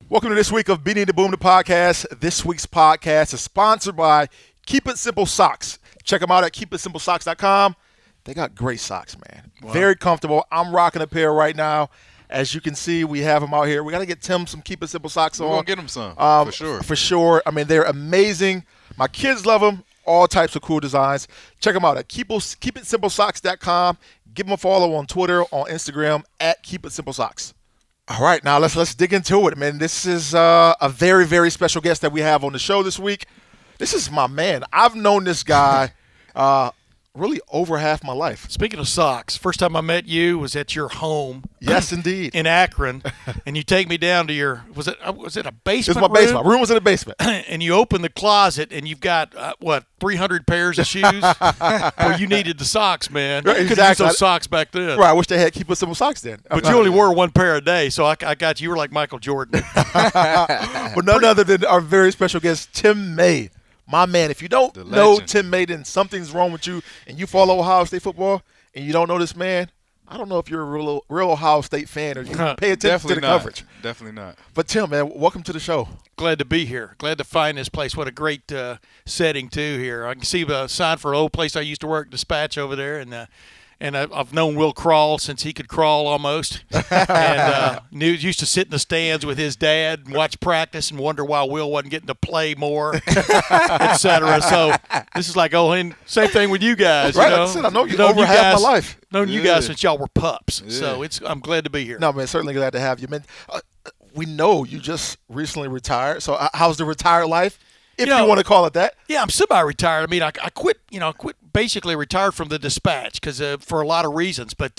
Welcome to this week of Beanie and Boom, the podcast. This week's podcast is sponsored by Keep It Simple Socks. Check them out at keepitsimpleSocks.com. They got great socks, man. Wow. Very comfortable. I'm rocking a pair right now. As you can see, we have them out here. We got to get Tim some Keep It Simple Socks on. We're going to get him some, for sure. For sure. I mean, they're amazing. My kids love them. All types of cool designs. Check them out at keepitsimpleSocks.com. Give them a follow on Twitter, on Instagram, at KeepItSimpleSocks. All right, now let's dig into it, man. This is a very, very special guest that we have on the show this week. This is my man. I've known this guy really over half my life. Speaking of socks, first time I met you was at your home. Yes, indeed. In Akron, and you take me down to your was it a basement? It's my basement. My room was in the basement. And you open the closet, and you've got 300 pairs of shoes. Well, you needed the socks, man. Right, you could use those socks back then. Right. I wish they had Keep It Simple Socks then. But you only wore one pair a day, so I got you. You were like Michael Jordan. But none other than our very special guest, Tim May. My man, if you don't know Tim May, then something's wrong with you, and you follow Ohio State football, and you don't know this man, I don't know if you're a real Ohio State fan or you pay attention to the coverage. Definitely not. But Tim, man, welcome to the show. Glad to be here. Glad to find this place. What a great setting, too, here. I can see the sign for an old place I used to work, Dispatch, over there, and I've known Will crawl since he could crawl almost. And used to sit in the stands with his dad and watch practice and wonder why Will wasn't getting to play more, et cetera. So this is like, and same thing with you guys. Right, you know? like I said, I know you over half my life. Known you guys since y'all were pups. Yeah. So I'm glad to be here. No, man, certainly glad to have you, man. We know you just recently retired. So how's the retired life, if you want to call it that? Yeah, I'm semi-retired. I mean, I quit. I quit. Basically retired from the Dispatch because for a lot of reasons, but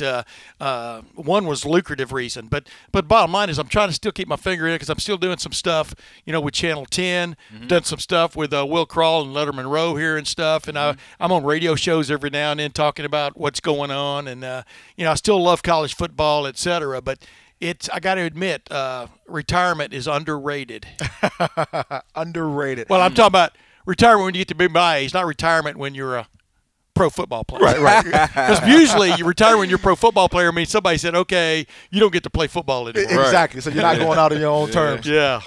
one was lucrative reason. But bottom line is I'm trying to still keep my finger in it because I'm still doing some stuff, with Channel 10. Done some stuff with Will Crawl and Lettermen Row here and stuff. And I'm on radio shows every now and then talking about what's going on. And I still love college football, et cetera. But I got to admit, retirement is underrated. Underrated. Well, I'm talking about retirement when you get to be my age, not retirement when you're a pro football player. Right. Because usually you retire when you're a pro football player. I mean, somebody said, okay, you don't get to play football anymore. Exactly. So you're not going out on your own terms. Yeah.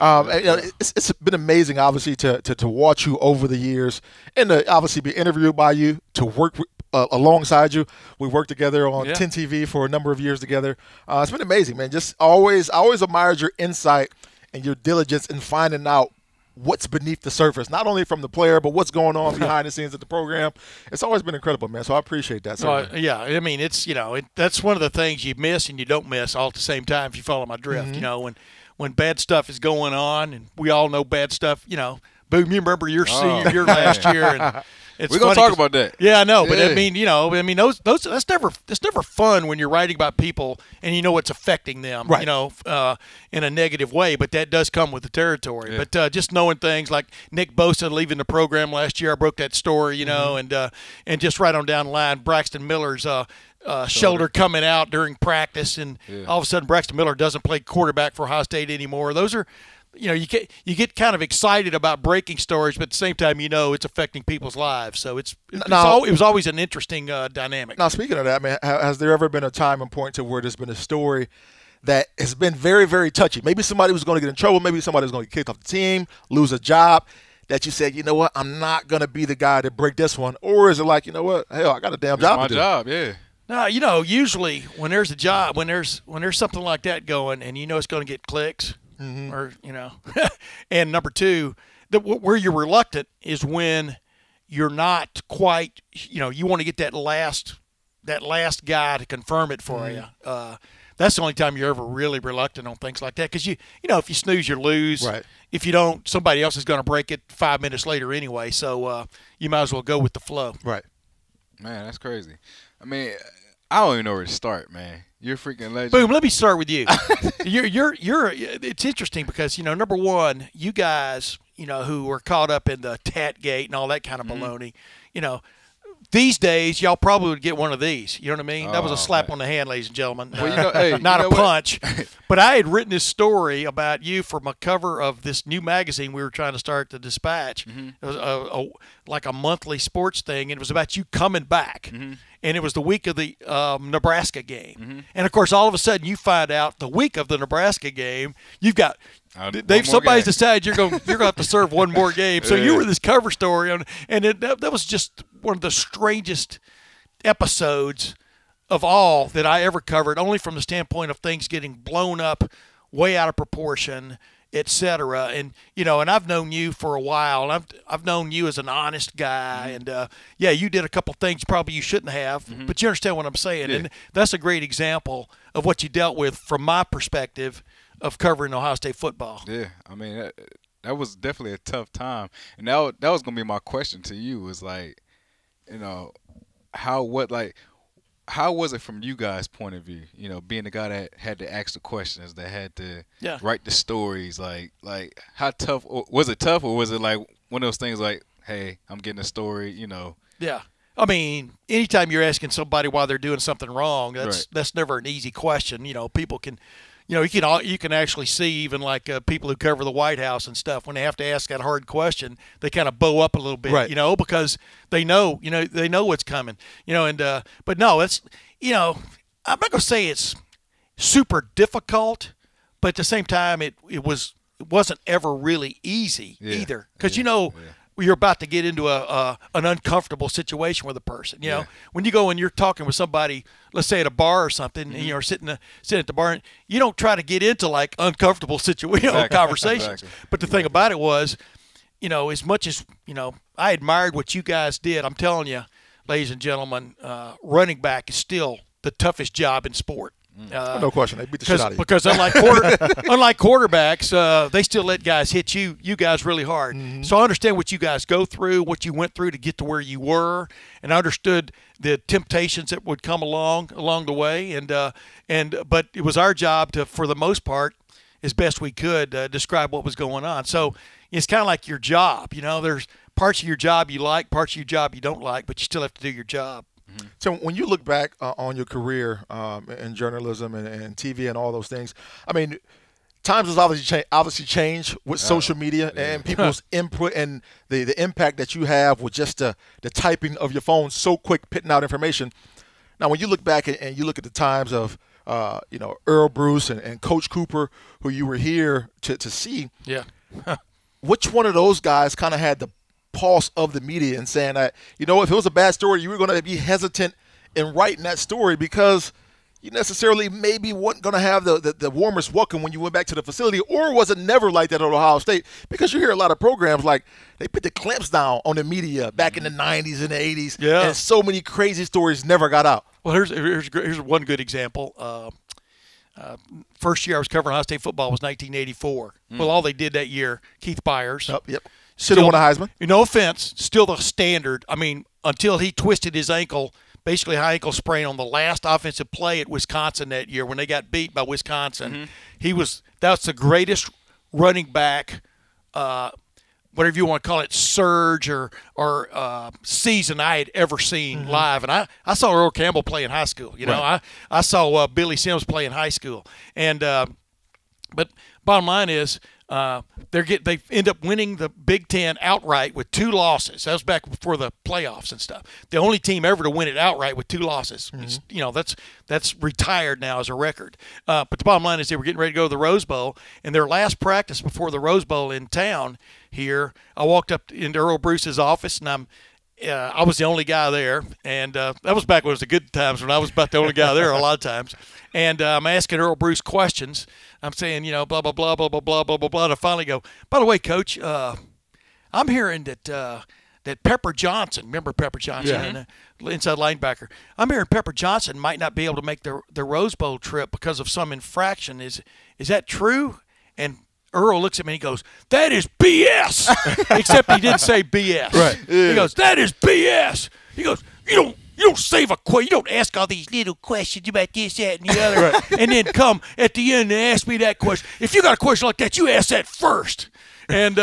It's been amazing, obviously, to watch you over the years and to obviously be interviewed by you, to work alongside you. We worked together on 10 TV for a number of years together. It's been amazing, man. Just I always admired your insight and your diligence in finding out what's beneath the surface, not only from the player, but what's going on behind the scenes of the program. It's always been incredible, man. So I appreciate that. Yeah, I mean, it's that's one of the things you miss and you don't miss all at the same time. If you follow my drift, when bad stuff is going on, and we all know bad stuff. Boom, you remember your senior year last year, and we're gonna talk about that. Yeah, I know, but I mean, those that's never fun when you're writing about people and you know it's affecting them, right. In a negative way. But that does come with the territory. Yeah. But just knowing things like Nick Bosa leaving the program last year, I broke that story, and just right on down the line, Braxton Miller's shoulder coming out during practice, and all of a sudden Braxton Miller doesn't play quarterback for Ohio State anymore. Those are. You get kind of excited about breaking stories, but at the same time, it's affecting people's lives. So it was always an interesting dynamic. Now, speaking of that, man, has there ever been a time and point to where there's been a story that has been very, very touchy? Maybe somebody was going to get in trouble. Maybe somebody was going to get kicked off the team, lose a job, that you said, you know what, I'm not going to be the guy to break this one. Or is it like, you know what, hell, I got a damn job to do. My job, yeah. No, usually when there's a job, when there's something like that going and it's going to get clicks, or and number two, where you're reluctant is when you're not quite, you want to get that last guy to confirm it for you. That's the only time you're ever really reluctant on things like that because if you snooze, you lose. Right. If you don't, somebody else is going to break it 5 minutes later anyway. So you might as well go with the flow. Right. Man, that's crazy. I mean, I don't even know where to start, man. You're a freaking legend. Boom. Let me start with you. You're. It's interesting because number one, you guys, who were caught up in the Tat Gate and all that kind of baloney, these days, y'all probably would get one of these. You know what I mean? That was a slap on the hand, ladies and gentlemen. Well, hey, not a punch. But I had written this story about you from a cover of this new magazine we were trying to start, the Dispatch. It was like a monthly sports thing, and it was about you coming back. And it was the week of the Nebraska game. And, of course, all of a sudden you find out the week of the Nebraska game, you've got somebody's decided you're going to have to serve one more game. So you were this cover story, and that was just one of the strangest episodes of all that I ever covered, only from the standpoint of things getting blown up way out of proportion, etc. And and I've known you for a while. And I've known you as an honest guy, and you did a couple things probably you shouldn't have, but you understand what I'm saying. And that's a great example of what you dealt with from my perspective of covering Ohio State football. Yeah, I mean that was definitely a tough time, and that was gonna be my question to you. Was like, how was it from you guys' point of view? Being the guy that had to ask the questions, that had to write the stories. Like how tough was it? Tough, or was it like one of those things like, hey, I'm getting a story, Yeah. I mean, anytime you're asking somebody why they're doing something wrong, that's never an easy question. People can, you can actually see even like people who cover the White House and stuff, when they have to ask that hard question, they kind of bow up a little bit, because they know what's coming, but no, it's, I'm not going to say it's super difficult, but at the same time, it wasn't ever really easy either, because you're about to get into an uncomfortable situation with a person. When you go and you're talking with somebody, let's say at a bar or something, and you're sitting at the bar, and you don't try to get into like uncomfortable conversations. But the thing about it was, as much as I admired what you guys did. I'm telling you, ladies and gentlemen, running back is still the toughest job in sport. No question. They beat the shit out of you. Because unlike quarterbacks, they still let guys hit you guys really hard. So I understand what you guys go through, what you went through to get to where you were, and I understood the temptations that would come along the way. But it was our job to, for the most part, as best we could, describe what was going on. So it's kind of like your job. There's parts of your job you like, parts of your job you don't like, but you still have to do your job. So when you look back on your career in journalism and TV and all those things, I mean, times has obviously changed with social media and people's input and the impact that you have with just the typing of your phone so quick, pitting out information. Now, when you look back and you look at the times of Earl Bruce and Coach Cooper, who you were here to see, which one of those guys kind of had the pulse of the media and saying that, if it was a bad story, you were going to be hesitant in writing that story because you necessarily maybe weren't going to have the warmest welcome when you went back to the facility? Or was it never like that at Ohio State? Because you hear a lot of programs like they put the clamps down on the media back in the 90s and the 80s, and so many crazy stories never got out. Well, here's one good example. First year I was covering Ohio State football was 1984. Well, all they did that year, Keith Byers. Should have won a Heisman. No offense, still the standard. I mean, until he twisted his ankle, basically high ankle sprain on the last offensive play at Wisconsin that year when they got beat by Wisconsin. That's the greatest running back, whatever you want to call it, surge or season I had ever seen live. And I saw Earl Campbell play in high school. I saw Billy Sims play in high school. And but bottom line is, they end up winning the Big Ten outright with 2 losses. That was back before the playoffs and stuff. The only team ever to win it outright with 2 losses. That's retired now as a record. But the bottom line is they were getting ready to go to the Rose Bowl, and their last practice before the Rose Bowl in town here, I walked up into Earl Bruce's office, and I was the only guy there, and that was back when it was the good times when I was about the only guy there a lot of times. And I'm asking Earl Bruce questions. I'm saying, blah, blah, blah, blah, blah, blah, blah, blah, blah. And I finally go, by the way, Coach, I'm hearing that Pepper Johnson, remember Pepper Johnson, inside linebacker, I'm hearing Pepper Johnson might not be able to make the Rose Bowl trip because of some infraction. Is that true? And Earl looks at me and he goes, "That is BS." Except he didn't say BS. Right. He goes, "That is BS." He goes, You You don't save a question. You don't ask all these little questions about this, that, and the other, and then come at the end and ask me that question. If you got a question like that, you ask that first. And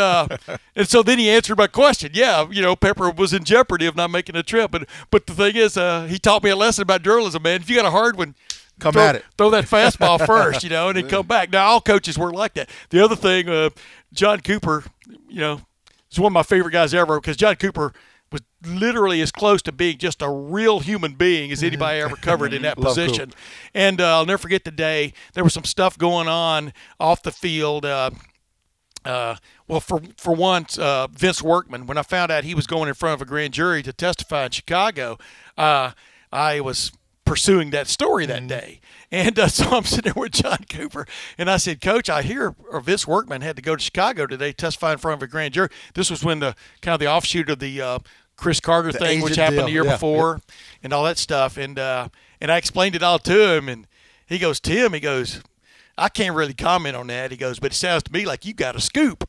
so then he answered my question. Yeah, Pepper was in jeopardy of not making a trip. But the thing is, he taught me a lesson about journalism, man. If you got a hard one, at it. Throw that fastball first, and then come back. Now, all coaches were like that. The other thing, John Cooper, is one of my favorite guys ever because John Cooper was literally as close to being just a real human being as anybody ever covered in that position. Coop. And I'll never forget the day. There was some stuff going on off the field. Well, for once, Vince Workman, when I found out he was going in front of a grand jury to testify in Chicago, I was pursuing that story that day. And so I'm sitting there with John Cooper, and I said, Coach, I hear Vince Workman had to go to Chicago today to testify in front of a grand jury. This was when the kind of the offshoot of the Chris Carter thing, which happened the year before, and all that stuff. And I explained it all to him, and he goes, Tim, he goes, I can't really comment on that. He goes, but it sounds to me like you got a scoop.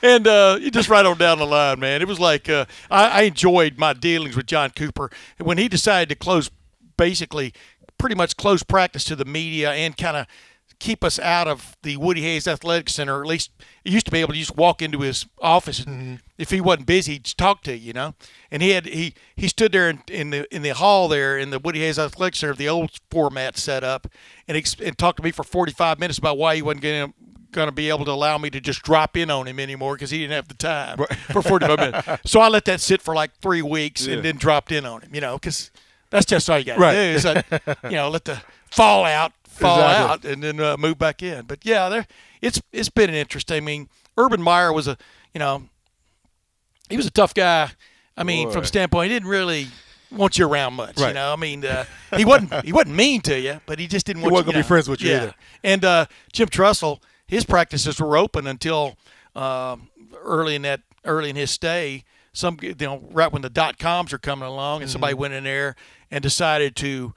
And you just right on down the line, man. It was like I enjoyed my dealings with John Cooper. When he decided to close, basically pretty much close practice to the media and kind of keep us out of the Woody Hayes Athletic Center, or at least he used to be able to just walk into his office and if he wasn't busy, he'd just talk to you, And he stood there in the hall there in the Woody Hayes Athletic Center, the old format set up, and talked to me for 45 minutes about why he wasn't going to be able to allow me to just drop in on him anymore because he didn't have the time for 45 minutes. So I let that sit for like 3 weeks and then dropped in on him, because that's just all you got to do is let the fallout out and then move back in. But yeah, it's been an interesting. I mean, Urban Meyer was he was a tough guy. I mean, from standpoint, he didn't really want you around much. Right. I mean, he wasn't mean to you, but he just didn't want you. He wasn't gonna be friends with you either. And Jim Trussell, his practices were open until early in his stay. Right when the .coms are coming along, and somebody went in there and decided to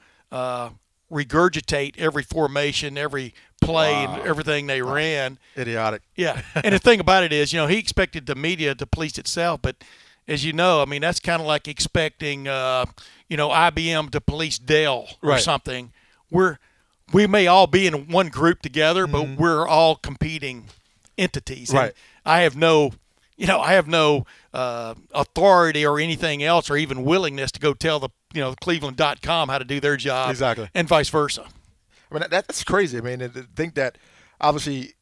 regurgitate every formation, every play, and everything they ran. Idiotic. Yeah. And the thing about it is, he expected the media to police itself, but as you know, I mean, that's kind of like expecting, IBM to police Dell or something. We may all be in one group together, but we're all competing entities. Right. And I have no authority or anything else or even willingness to go tell the Cleveland.com how to do their job. Exactly. And vice versa. I mean, that's crazy. I mean, to think that obviously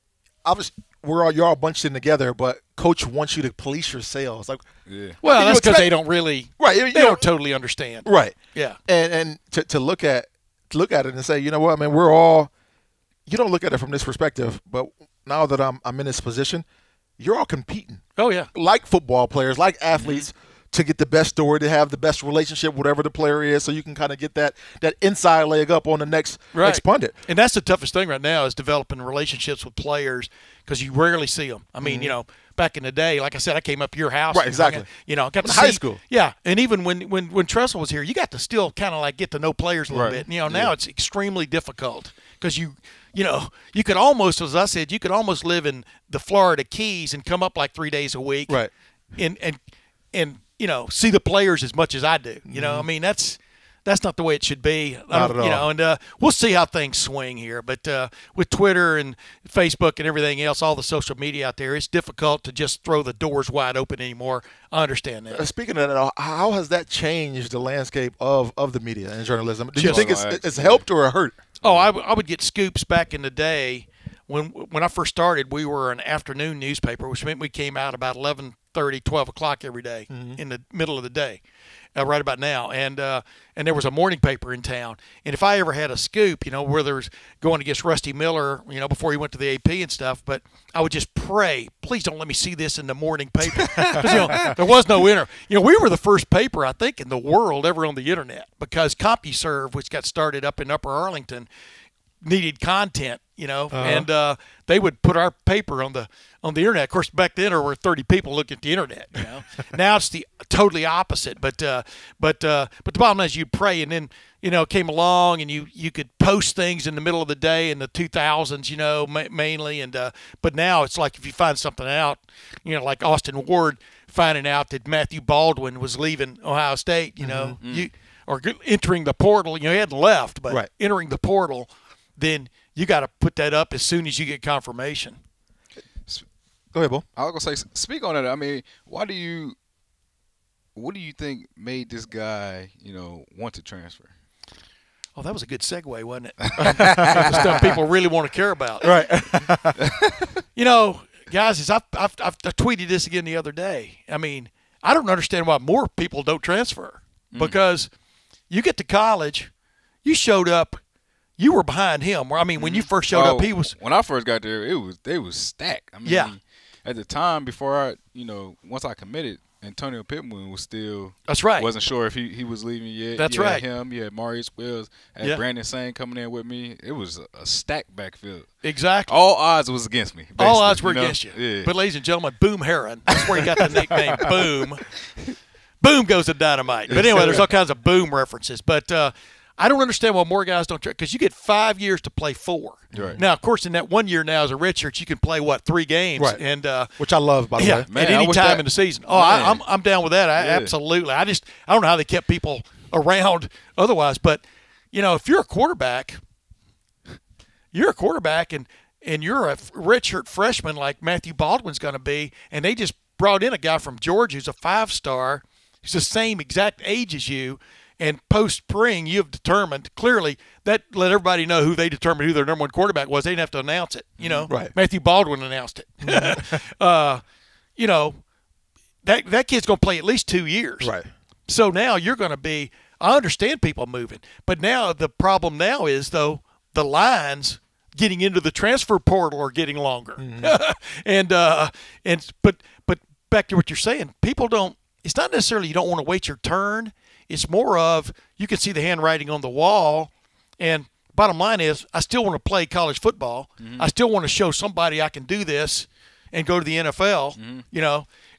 you're all bunched in together, but coach wants you to police your sales. Like, well, that's because they don't really they don't totally understand. Right. Yeah. And to look at it and say, you know what, man, we're all. You don't look at it from this perspective, but now that I'm in this position, you're all competing. Oh yeah. Like football players, like athletes. To get the best story, to have the best relationship, whatever the player is, so you can kind of get that inside leg up on the next pundit. And that's the toughest thing right now is developing relationships with players because you rarely see them. I mean, back in the day, like I said, I came up to your house. Right, exactly. Got to high school. Yeah, and even when Trussell was here, you got to still kind of like get to know players a little bit. Now it's extremely difficult because you could almost, as I said, you could almost live in the Florida Keys and come up like 3 days a week. Right. And see the players as much as I do. I mean, that's not the way it should be. Not at all. And we'll see how things swing here. But with Twitter and Facebook and everything else, all the social media out there, it's difficult to just throw the doors wide open anymore. I understand that. Speaking of that, how has that changed the landscape of the media and journalism? Do you think it's helped or hurt? Oh, I would get scoops back in the day. When I first started, we were an afternoon newspaper, which meant we came out about 11:30, 12 o'clock every day in the middle of the day, right about now. And there was a morning paper in town. And if I ever had a scoop, where there was going against Rusty Miller, before he went to the AP and stuff, but I would just pray, please don't let me see this in the morning paper. Because, there was no internet. We were the first paper, I think, in the world ever on the internet because CompuServe, which got started up in Upper Arlington, needed content, and they would put our paper on the internet. Of course, back then there were 30 people looking at the internet. Now it's the totally opposite. But the bottom line is you pray, and then came along, and you could post things in the middle of the day in the 2000s, mainly. And but now it's like if you find something out, like Austin Ward finding out that Matthew Baldwin was leaving Ohio State, or entering the portal. He hadn't left, but entering the portal, then you got to put that up as soon as you get confirmation. Go ahead, Bo. I was gonna say, speak on it. I mean, what do you think made this guy, want to transfer? Oh, that was a good segue, wasn't it? The stuff people really want to care about. Right. Guys, I've tweeted this again the other day. I mean, I don't understand why more people don't transfer, because you get to college, you showed up, you were behind him. I mean, when you first showed up, he was. When I first got there, they was stacked. I mean, at the time before once I committed, Antonio Pittman was still. That's right. Wasn't sure if he was leaving yet. That's you right. Had him, you had Marius Wells, had Brandon Sane coming in with me. It was a stacked backfield. Exactly. All odds was against me. All odds were against you. Yeah. But ladies and gentlemen, Boom Heron. That's where he got the nickname Boom. Boom goes to dynamite. But anyway, there's all kinds of Boom references. But I don't understand why more guys don't, because you get 5 years to play 4. Right. Now, of course, in that 1 year now as a redshirt, you can play 3 games, right? And which I love, by the way. Man, at any time in the season. Oh, I'm down with that. Absolutely. I don't know how they kept people around otherwise. But if you're a quarterback, and you're a redshirt freshman like Matthew Baldwin's going to be, and they just brought in a guy from Georgia who's a 5-star, who's the same exact age as you. And post-spring, you have determined clearly that let everybody know who they determined who their number 1 quarterback was. They didn't have to announce it, Right. Matthew Baldwin announced it. That kid's going to play at least 2 years. Right. So now you're going to be – I understand people moving. But now the problem now is, though, the lines getting into the transfer portal are getting longer. But back to what you're saying, people don't – it's not necessarily you don't want to wait your turn. It's more of you can see the handwriting on the wall, and bottom line is I still want to play college football. I still want to show somebody I can do this and go to the NFL.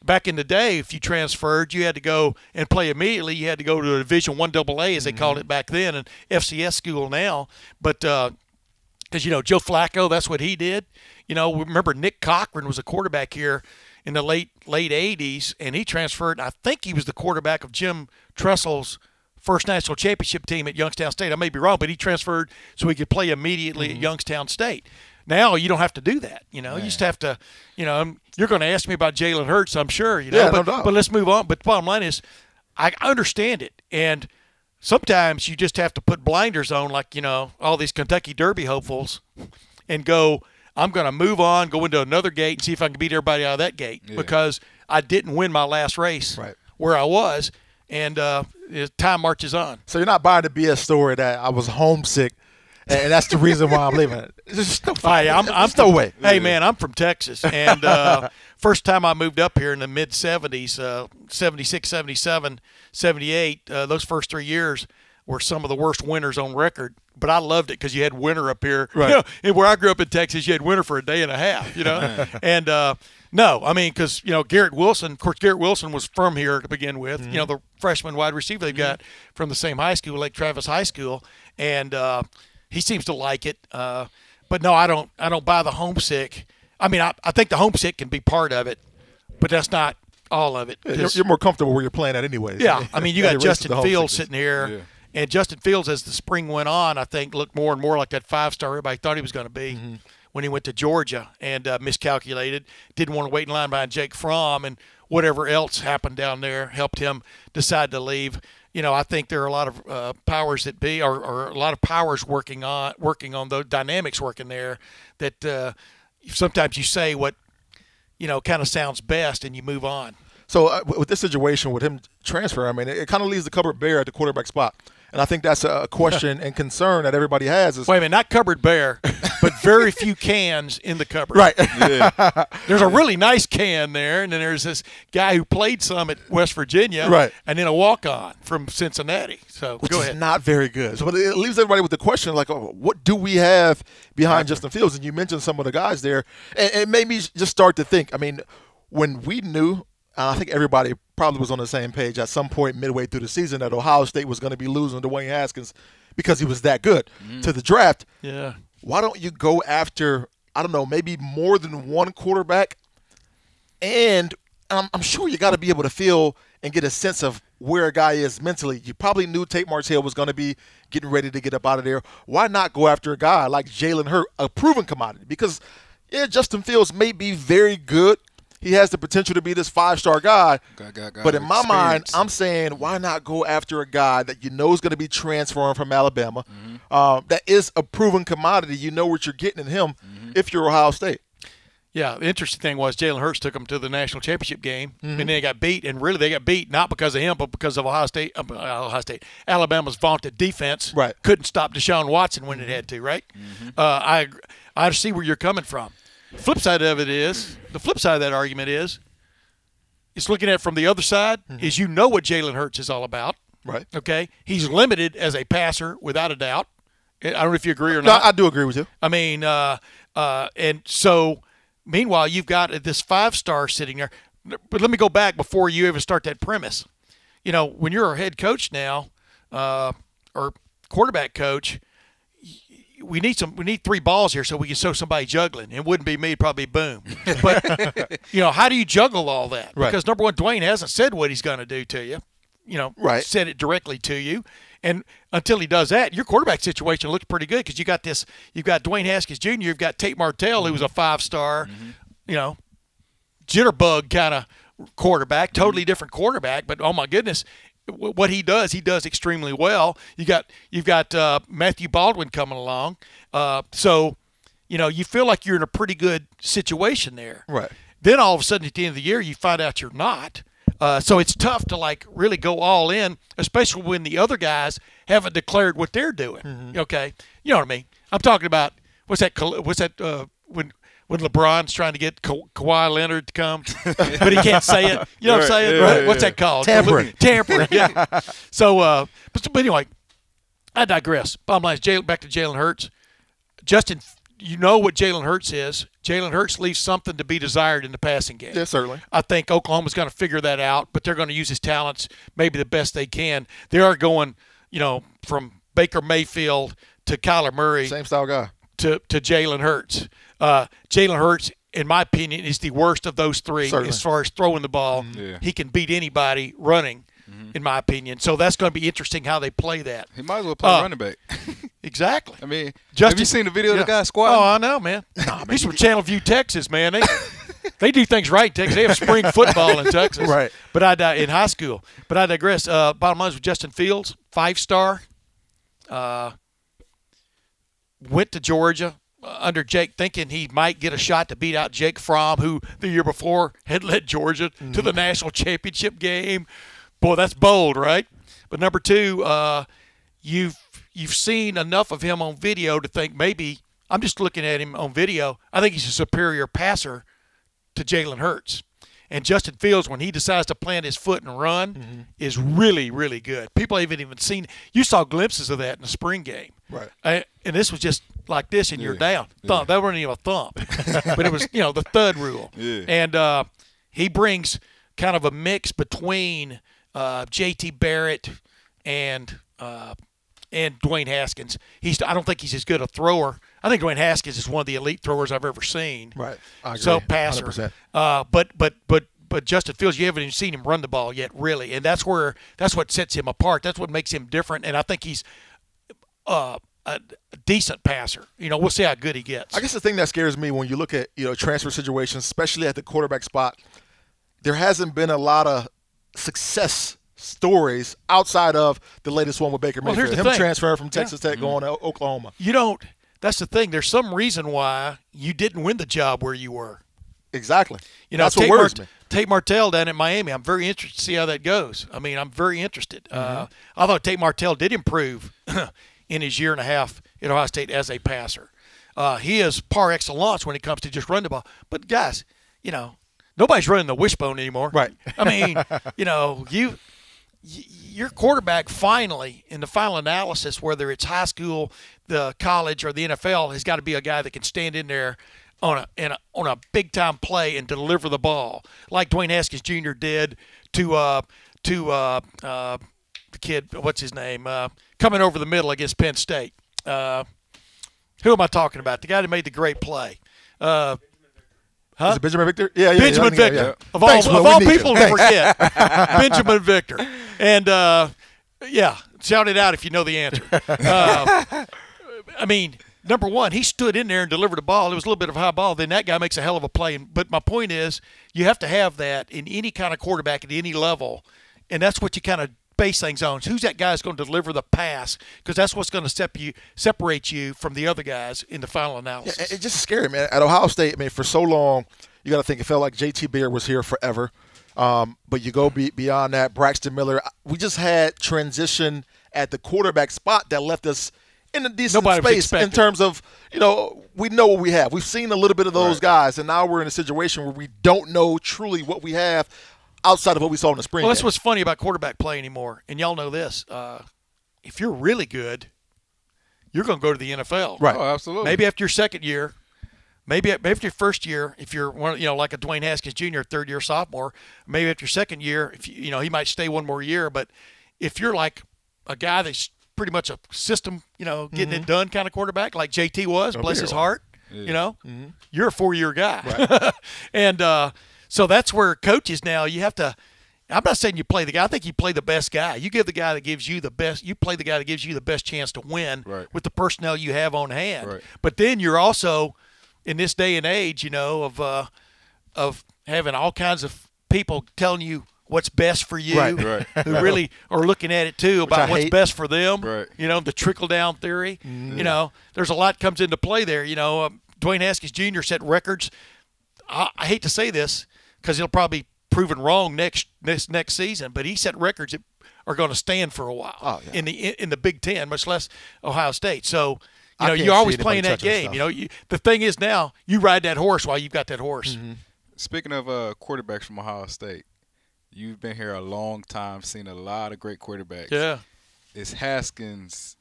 Back in the day, if you transferred, you had to go and play immediately. You had to go to a Division I AA, as they called it back then, and FCS school now. But because, Joe Flacco, that's what he did. Remember Nick Cochran was a quarterback here in the late 80s, and he transferred. I think he was the quarterback of Jim Tressel's first national championship team at Youngstown State. I may be wrong, but he transferred so he could play immediately at Youngstown State. Now you don't have to do that. You just have to. You're going to ask me about Jalen Hurts, I'm sure. Yeah, but let's move on. But the bottom line is, I understand it, and sometimes you just have to put blinders on, like all these Kentucky Derby hopefuls, and go. I'm going to move on, go into another gate, and see if I can beat everybody out of that gate because I didn't win my last race where I was, and time marches on. So you're not buying the BS story that I was homesick, and that's the reason why I'm leaving. It's just no way. Hey, man, I'm from Texas, and first time I moved up here in the mid-'70s, 76, 77, 78, those first 3 years were some of the worst winters on record. But I loved it because you had winter up here. Right. And where I grew up in Texas, you had winter for a day and a half, And, no, I mean, because, Garrett Wilson, of course, Garrett Wilson was from here to begin with. The freshman wide receiver they've got from the same high school, Lake Travis High School. And he seems to like it. But, no, I don't buy the homesick. I mean, I think the homesick can be part of it, but that's not all of it. You're more comfortable where you're playing at anyways. Yeah, I mean, you got Justin Fields sitting here. Yeah. And Justin Fields, as the spring went on, I think looked more and more like that 5-star everybody thought he was going to be when he went to Georgia and miscalculated. Didn't want to wait in line behind Jake Fromm, and whatever else happened down there helped him decide to leave. I think there are a lot of powers that be, or a lot of powers working on the dynamics working there that sometimes you say what, kind of sounds best and you move on. So with this situation, with him transferring, I mean, it kind of leaves the cupboard bare at the quarterback spot. And I think that's a question and concern that everybody has. Wait a minute, not cupboard bare, but very few cans in the cupboard. Right. Yeah. There's a really nice can there, and then there's this guy who played some at West Virginia, right, and then a walk-on from Cincinnati. So which go is ahead. Not very good. So it leaves everybody with the question, like, oh, what do we have behind Justin Fields? And you mentioned some of the guys there, and it made me just start to think. I mean, when we knew, I think everybody probably was on the same page at some point midway through the season that Ohio State was going to be losing Dwayne Haskins because he was that good to the draft. Yeah. Why don't you go after, I don't know, maybe more than one quarterback? And I'm sure you got to be able to feel and get a sense of where a guy is mentally. You probably knew Tate Martell was going to be getting ready to get up out of there. Why not go after a guy like Jalen Hurts, a proven commodity? Because, yeah, Justin Fields may be very good. He has the potential to be this 5-star guy. But in my mind, I'm saying, why not go after a guy that you know is going to be transferring from Alabama, that is a proven commodity? You know what you're getting in him if you're Ohio State. Yeah, the interesting thing was Jalen Hurts took them to the national championship game, and then they got beat. And really, they got beat not because of him, but because of Alabama's vaunted defense. Right. Couldn't stop Deshaun Watson when it had to. Right. I see where you're coming from. The flip side of that argument is, it's looking at it from the other side. Is you know what Jalen Hurts is all about. Right. Okay. He's limited as a passer, without a doubt. I don't know if you agree or not. No, I do agree with you. I mean, and so. Meanwhile, you've got this 5-star sitting there. But let me go back before you even start that premise. You know, when you're a head coach now, or quarterback coach, we need 3 balls here so we can show somebody juggling. It wouldn't be me, it'd probably be Boom. But you know, how do you juggle all that? Right. Because number one, Dwayne hasn't said what he's going to do to you. You know, said it directly to you. And until he does that, your quarterback situation looks pretty good because you've got Dwayne Haskins Jr., you've got Tate Martell, who was a 5-star, you know, jitterbug kind of quarterback, totally different quarterback. But oh my goodness, what he does extremely well. You've got Matthew Baldwin coming along, so you know you feel like you're in a pretty good situation there. Right. Then all of a sudden at the end of the year, you find out you're not. So it's tough to like really go all in, especially when the other guys haven't declared what they're doing. Okay, you know what I mean? I'm talking about what's that when LeBron's trying to get Kawhi Leonard to come, but he can't say it. You know what I'm saying? Right? What's that called? Tampering. Yeah. So, but anyway, I digress. Bottom line is back to Jalen Hurts. Justin, you know what Jalen Hurts is. Jalen Hurts leaves something to be desired in the passing game. Yeah, certainly. I think Oklahoma's going to figure that out, but they're going to use his talents maybe the best they can. They are going, you know, from Baker Mayfield to Kyler Murray. Same style guy. To Jalen Hurts. Jalen Hurts, in my opinion, is the worst of those three as far as throwing the ball. Yeah. He can beat anybody running, in my opinion. So that's going to be interesting how they play that. He might as well play running back. Exactly. I mean, have you seen the video of the guy squatting? Oh, I know, man. He's from Channelview, Texas, man. They do things right in Texas. They have spring football in Texas. Right. But in high school. But I digress. Bottom line is with Justin Fields, 5-star. Went to Georgia under Jake, thinking he might get a shot to beat out Jake Fromm, who the year before had led Georgia to the national championship game. Boy, that's bold, right? But number two, you've seen enough of him on video to think maybe I'm just looking at him on video. I think he's a superior passer to Jalen Hurts. And Justin Fields, when he decides to plant his foot and run, is really, really good. People haven't even seen – you saw glimpses of that in the spring game. Right. And this was just like this, and you're down. Thump. That wasn't even a thump. But it was, the thud rule. Yeah. And he brings kind of a mix between J.T. Barrett and Dwayne Haskins. I don't think he's as good a thrower. I think Dwayne Haskins is one of the elite throwers I've ever seen. Right. I agree. So passer. 100%. But Justin Fields, you haven't even seen him run the ball yet, really, and that's what sets him apart. That's what makes him different, and I think he's a decent passer. We'll see how good he gets. I guess the thing that scares me when you look at transfer situations, especially at the quarterback spot, there hasn't been a lot of success stories outside of the latest one with Baker Mayfield. Him transferring from Texas Tech going to Oklahoma. That's the thing. There's some reason why you didn't win the job where you were. Exactly. That's what worries me. Tate Martell down at Miami, I'm very interested to see how that goes. I mean, I'm very interested. I thought Tate Martell did improve in his year and a half at Ohio State as a passer. He is par excellence when it comes to just running the ball. But, guys, nobody's running the wishbone anymore. Right. I mean, your quarterback finally, in the final analysis, whether it's high school, the college, or the NFL, has got to be a guy that can stand in there on a big time play and deliver the ball, like Dwayne Haskins Jr. did to the kid, what's his name, coming over the middle against Penn State. Who am I talking about? The guy that made the great play. Is it Benjamin Victor? Yeah. Benjamin Victor. Yeah. Of all people to forget, Benjamin Victor. And, shout it out if you know the answer. I mean, number one, he stood in there and delivered a ball. It was a little bit of a high ball. Then that guy makes a hell of a play. But my point is, you have to have that in any kind of quarterback at any level, and that's what you kind of base things on. Who's that guy that's going to deliver the pass? Because that's what's going to separate you from the other guys in the final analysis. Yeah, it's just scary, man. At Ohio State, I mean, for so long, you got to think it felt like J.T. Beard was here forever. But you go beyond that, Braxton Miller. We just had transition at the quarterback spot that left us in a decent space in terms of, we know what we have. We've seen a little bit of those guys, and now we're in a situation where we don't know truly what we have outside of what we saw in the spring. Well, that's what's funny about quarterback play anymore. And y'all know this. If you're really good, you're going to go to the NFL. Right. Oh, absolutely. Maybe after your second year, maybe after your first year, if you're like a Dwayne Haskins Jr., third-year sophomore, maybe after your second year, if he might stay one more year. But if you're like a guy that's pretty much a system, getting it done kind of quarterback, like JT was, bless his heart, you're a 4-year guy. Right. And so that's where coaches now, you have to – I'm not saying you play the guy. I think you play the best guy. You give the guy that gives you the best – you play the guy that gives you the best chance to win with the personnel you have on hand. Right. But then you're also – in this day and age, of having all kinds of people telling you what's best for you, who really are looking at it too about what's best for them. Right. The trickle down theory. There's a lot comes into play there. Dwayne Haskins Jr. set records. I hate to say this because he'll probably be proven wrong next season, but he set records that are going to stand for a while in the Big Ten, much less Ohio State. So. You're always playing that game. The thing is now, you ride that horse while you've got that horse. Mm-hmm. Speaking of quarterbacks from Ohio State, you've been here a long time, seen a lot of great quarterbacks. Yeah. Is Haskins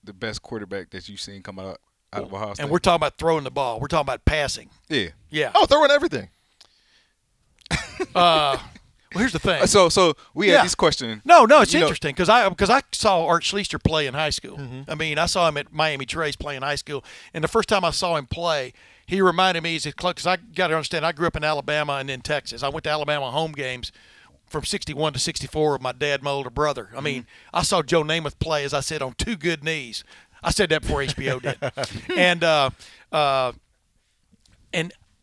the best quarterback that you've seen come out of Ohio State? And we're talking about throwing the ball. We're talking about passing. Yeah. Yeah. Oh, throwing everything. Well, here's the thing. So we had this question. No, it's interesting because I saw Art Schleicher play in high school. Mm-hmm. I mean, I saw him at Miami Trace play in high school, and the first time I saw him play, he reminded me because I got to understand I grew up in Alabama and then Texas. I went to Alabama home games from 61 to 64 with my dad and my older brother. I mean, I saw Joe Namath play, as I said, on two good knees. I said that before HBO did, and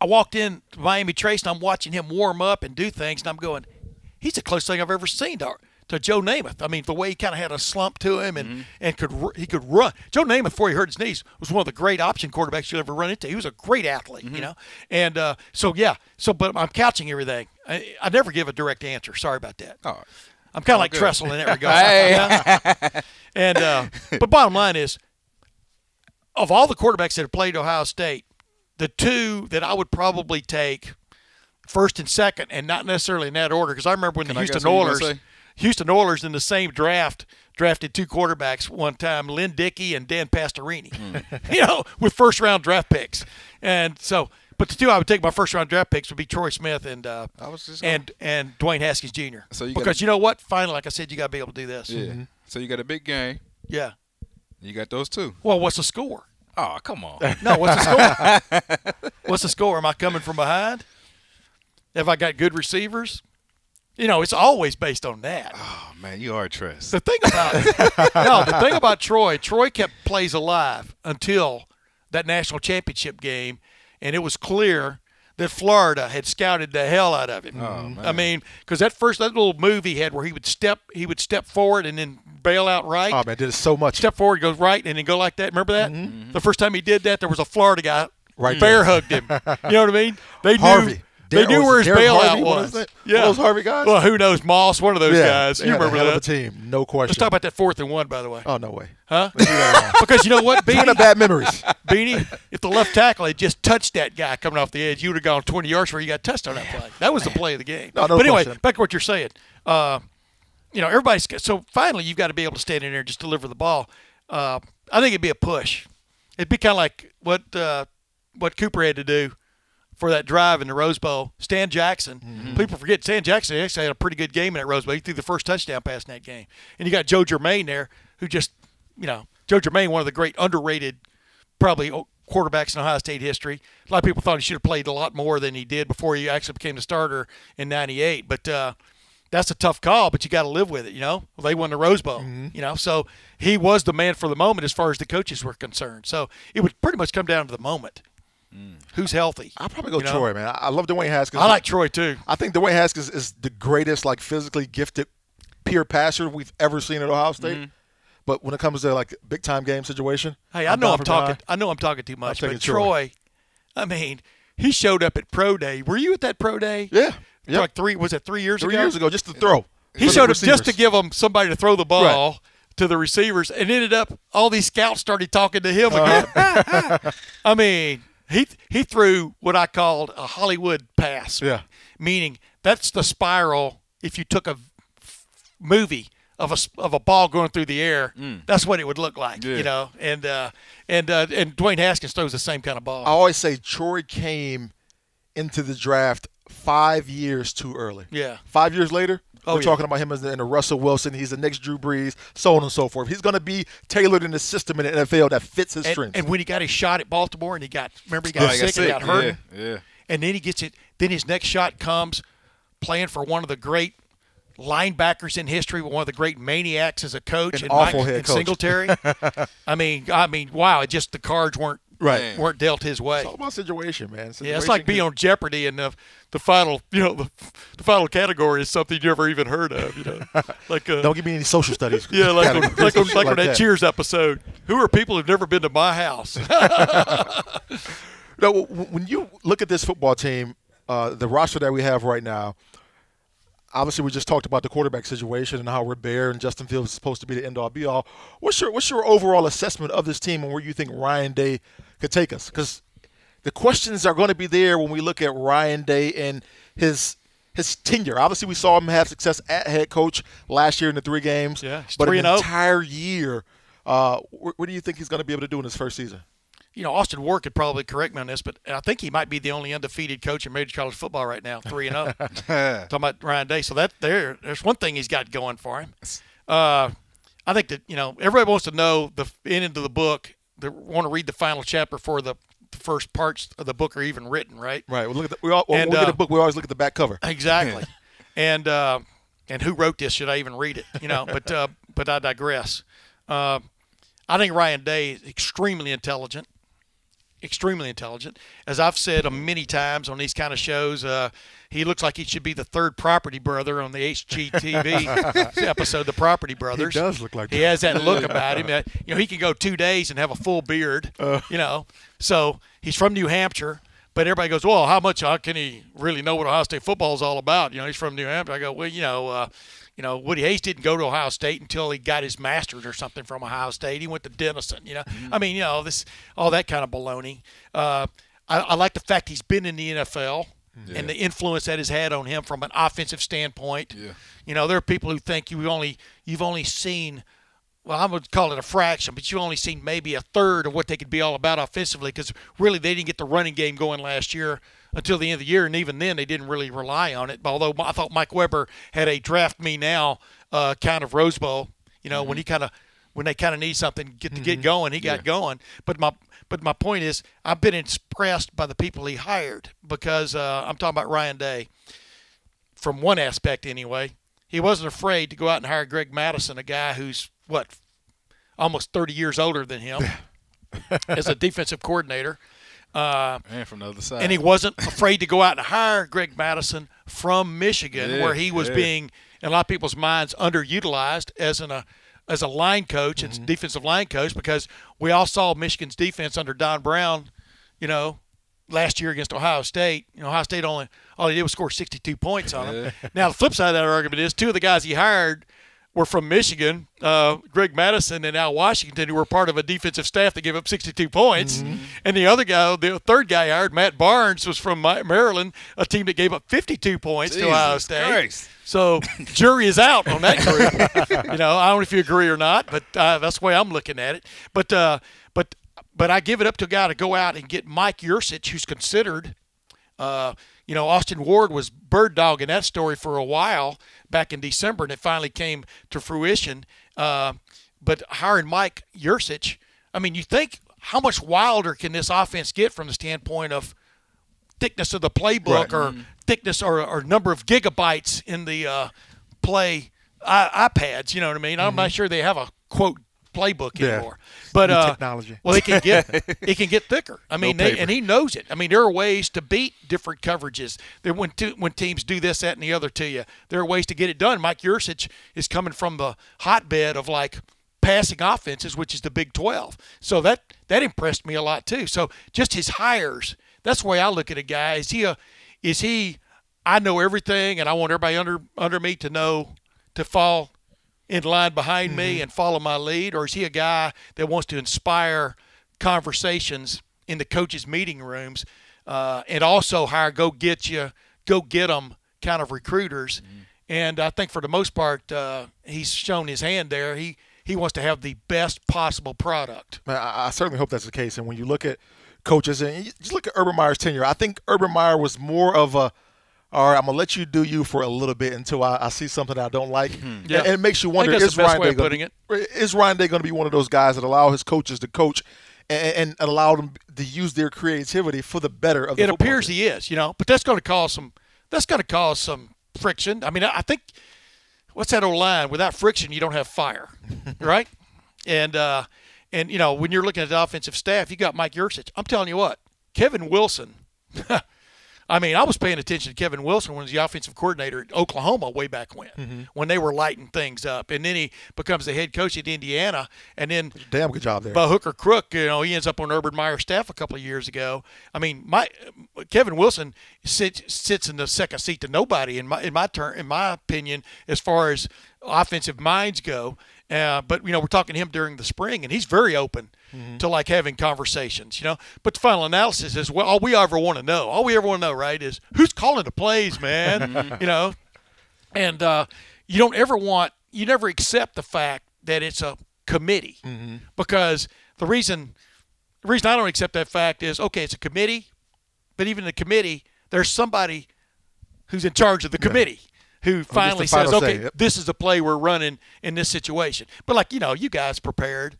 I walked in to Miami Trace and I'm watching him warm up and do things, and I'm going, he's the closest thing I've ever seen to Joe Namath. I mean, the way he kind of had a slump to him and he could run. Joe Namath, before he hurt his knees, was one of the great option quarterbacks you'll ever run into. He was a great athlete, And but I'm couching everything. I never give a direct answer. Sorry about that. Oh, I'm kind of like Tressel in that regard. And but bottom line is, of all the quarterbacks that have played Ohio State, the two that I would probably take first and second, and not necessarily in that order, because I remember when the Houston Oilers in the same draft drafted two quarterbacks one time, Lynn Dickey and Dan Pastorini, with first-round draft picks. And so, but the two I would take my first-round draft picks would be Troy Smith and Dwayne Haskins Jr. So because you know what? Finally, like I said, you got to be able to do this. Yeah. Mm-hmm. So you got a big game. Yeah. You got those two. Well, what's the score? Oh, come on. No, what's the score? What's the score? Am I coming from behind? Have I got good receivers? It's always based on that. Oh man, you are Tress. The thing about Troy kept plays alive until that national championship game, and it was clear that Florida had scouted the hell out of him. Oh, man. I mean, because that little move he had where he would step forward and then bail out right. Oh man, did it so much. Step forward, goes right, and then go like that. Remember that? Mm-hmm. The first time he did that, there was a Florida guy right bear hugged him. You know what I mean? They Harvey. They knew where his bailout was. Yeah. One of those Harvey guys? Well, who knows? Moss, one of those guys. You remember hell that. Of a team, no question. Let's talk about that 4th and 1, by the way. Oh, no way. Huh? Because you know what, Beanie? One of bad memories. Beanie, if the left tackle had just touched that guy coming off the edge, you would have gone 20 yards where you got touched on that play. That was the play of the game. No but anyway, question. back to what you're saying. Everybody's – so finally you've got to be able to stand in there and just deliver the ball. I think it'd be a push. It'd be kind of like what Cooper had to do for that drive in the Rose Bowl. Stan Jackson. People forget Stan Jackson actually had a pretty good game in that Rose Bowl. He threw the first touchdown pass in that game. And you got Joe Germain there, who just, Joe Germain, one of the great underrated, probably quarterbacks in Ohio State history. A lot of people thought he should have played a lot more than he did before he actually became the starter in '98. But that's a tough call, but you got to live with it, Well, they won the Rose Bowl, So he was the man for the moment as far as the coaches were concerned. So it would pretty much come down to the moment. Who's healthy? I'll probably go Troy, man. I love Dwayne Haskins. I like Troy, too. I think Dwayne Haskins is the greatest, physically gifted pure passer we've ever seen at Ohio State. But when it comes to, big-time game situation. Hey, I know I'm talking too much, but Troy, he showed up at Pro Day. Were you at that Pro Day? Yeah. Yep. Was it 3 years ago? 3 years ago, just to throw. He showed up just to give them somebody to throw the ball to the receivers, and ended up all these scouts started talking to him again. He threw what I called a Hollywood pass. Yeah. Meaning that's the spiral. If you took a movie of a ball going through the air, that's what it would look like, And Dwayne Haskins throws the same kind of ball. I always say Troy came into the draft 5 years too early. Yeah. 5 years later, we're talking about him as in a Russell Wilson. He's the next Drew Brees, so on and so forth. He's going to be tailored in the system in the NFL that fits his strengths. And when he got his shot at Baltimore and he got sick and got hurt. Yeah. And then he gets it. Then his next shot comes playing for one of the great linebackers in history, one of the great maniacs as a coach, and awful head coach. Singletary. Wow! The cards weren't dealt his way. It's all about situation, man. Yeah, it's like being on Jeopardy, and the final, the final category is something you never even heard of. Don't give me any social studies. Yeah, like on that Cheers episode. Who are people who've never been to my house? No, when you look at this football team, the roster that we have right now. Obviously, we just talked about the quarterback situation and how we're bare and Justin Fields is supposed to be the end-all, be-all. What's your overall assessment of this team and where you think Ryan Day could take us? Because the questions are going to be there when we look at Ryan Day and his tenure. Obviously, we saw him have success at head coach last year in the 3 games. Yeah, but an entire year, what do you think he's going to be able to do in his first season? Austin Ward could probably correct me on this, but I think he might be the only undefeated coach in major college football right now, 3-0. Talking about Ryan Day. So there's one thing he's got going for him. I think that, everybody wants to know the end of the book. They want to read the final chapter for the first parts of the book are even written, right? Right. Well, when we get a book, we always look at the back cover. Exactly. And who wrote this? Should I even read it? But I digress. I think Ryan Day is extremely intelligent. As I've said many times on these kind of shows, he looks like he should be the third Property Brother on the HGTV episode, The Property Brothers. He does look like that. He has that look about him. He can go 2 days and have a full beard, So he's from New Hampshire, but everybody goes, well, how can he really know what Ohio State football is all about? He's from New Hampshire. I go, well, Woody Hayes didn't go to Ohio State until he got his master's or something from Ohio State. He went to Denison, this all that kind of baloney. I like the fact he's been in the NFL and the influence that has had on him from an offensive standpoint. Yeah. There are people who think you've only seen, well, I'm going to call it a fraction, but you've only seen maybe a third of what they could be all about offensively because really they didn't get the running game going last year until the end of the year, and even then they didn't really rely on it. Although I thought Mike Weber had a draft me now kind of Rose Bowl, when they kind of need something to get going, he got going. But my point is, I've been impressed by the people he hired because I'm talking about Ryan Day. From one aspect, anyway, he wasn't afraid to go out and hire Greg Madison, a guy who's almost 30 years older than him, as a defensive coordinator. And from the other side. And he wasn't afraid to go out and hire Greg Madison from Michigan, where he was being, in a lot of people's minds, underutilized as a line coach and defensive line coach, because we all saw Michigan's defense under Don Brown, last year against Ohio State. Ohio State all he did was score 62 points on them. Now, the flip side of that argument is 2 of the guys he hired were from Michigan, Greg Madison and Al Washington, who were part of a defensive staff that gave up 62 points. And the third guy hired, Matt Barnes, was from Maryland, a team that gave up 52 points to Ohio State. Christ. So jury is out on that group. I don't know if you agree or not, but that's the way I'm looking at it. But I give it up to a guy to go out and get Mike Yursich, who's considered Austin Ward was bird dogging that story for a while back in December, and it finally came to fruition. But hiring Mike Yurcich, I mean, you think how much wilder can this offense get from the standpoint of thickness of the playbook, or thickness or number of gigabytes in the play iPads? You know what I mean? I'm not sure they have a quote playbook anymore. But technology. Well, it can get thicker. I mean, and he knows it. I mean, there are ways to beat different coverages. When teams do this, that, and the other to you, there are ways to get it done. Mike Yurcich is coming from the hotbed of passing offenses, which is the Big 12. So that impressed me a lot too. So just his hires, that's the way I look at a guy. Is he I know everything and I want everybody under me to fall in line behind me and follow my lead, or is he a guy that wants to inspire conversations in the coaches' meeting rooms, and also hire go get them kind of recruiters? And I think for the most part, he's shown his hand there. He wants to have the best possible product. I certainly hope that's the case. And when you look at coaches, and you just look at Urban Meyer's tenure, I think Urban Meyer was more of a, all right, I'm going to let you do you for a little bit until I see something that I don't like. And it makes you wonder, is Ryan Day going to be one of those guys that allow his coaches to coach and allow them to use their creativity for the better of the football appears team? He is, but that's going to cause some friction. I mean, I think, what's that old line? Without friction, you don't have fire, right? And when you're looking at the offensive staff, you got Mike Yurcich. I'm telling you what, Kevin Wilson. I mean, I was paying attention to Kevin Wilson when he was the offensive coordinator at Oklahoma way back when they were lighting things up. And then he becomes the head coach at Indiana. And then damn good job there. By hook or crook, he ends up on Urban Meyer's staff a couple of years ago. I mean, Kevin Wilson sits in the second seat to nobody in my opinion, as far as offensive minds go. But we're talking to him during the spring, and he's very open to having conversations. But the final analysis is, well, all we ever want to know, right, is who's calling the plays, man. And you never accept the fact that it's a committee, because the reason I don't accept that fact is, okay, it's a committee, but even the committee, there's somebody who's in charge of the committee who finally says, okay, this is the play we're running in this situation. But you guys prepared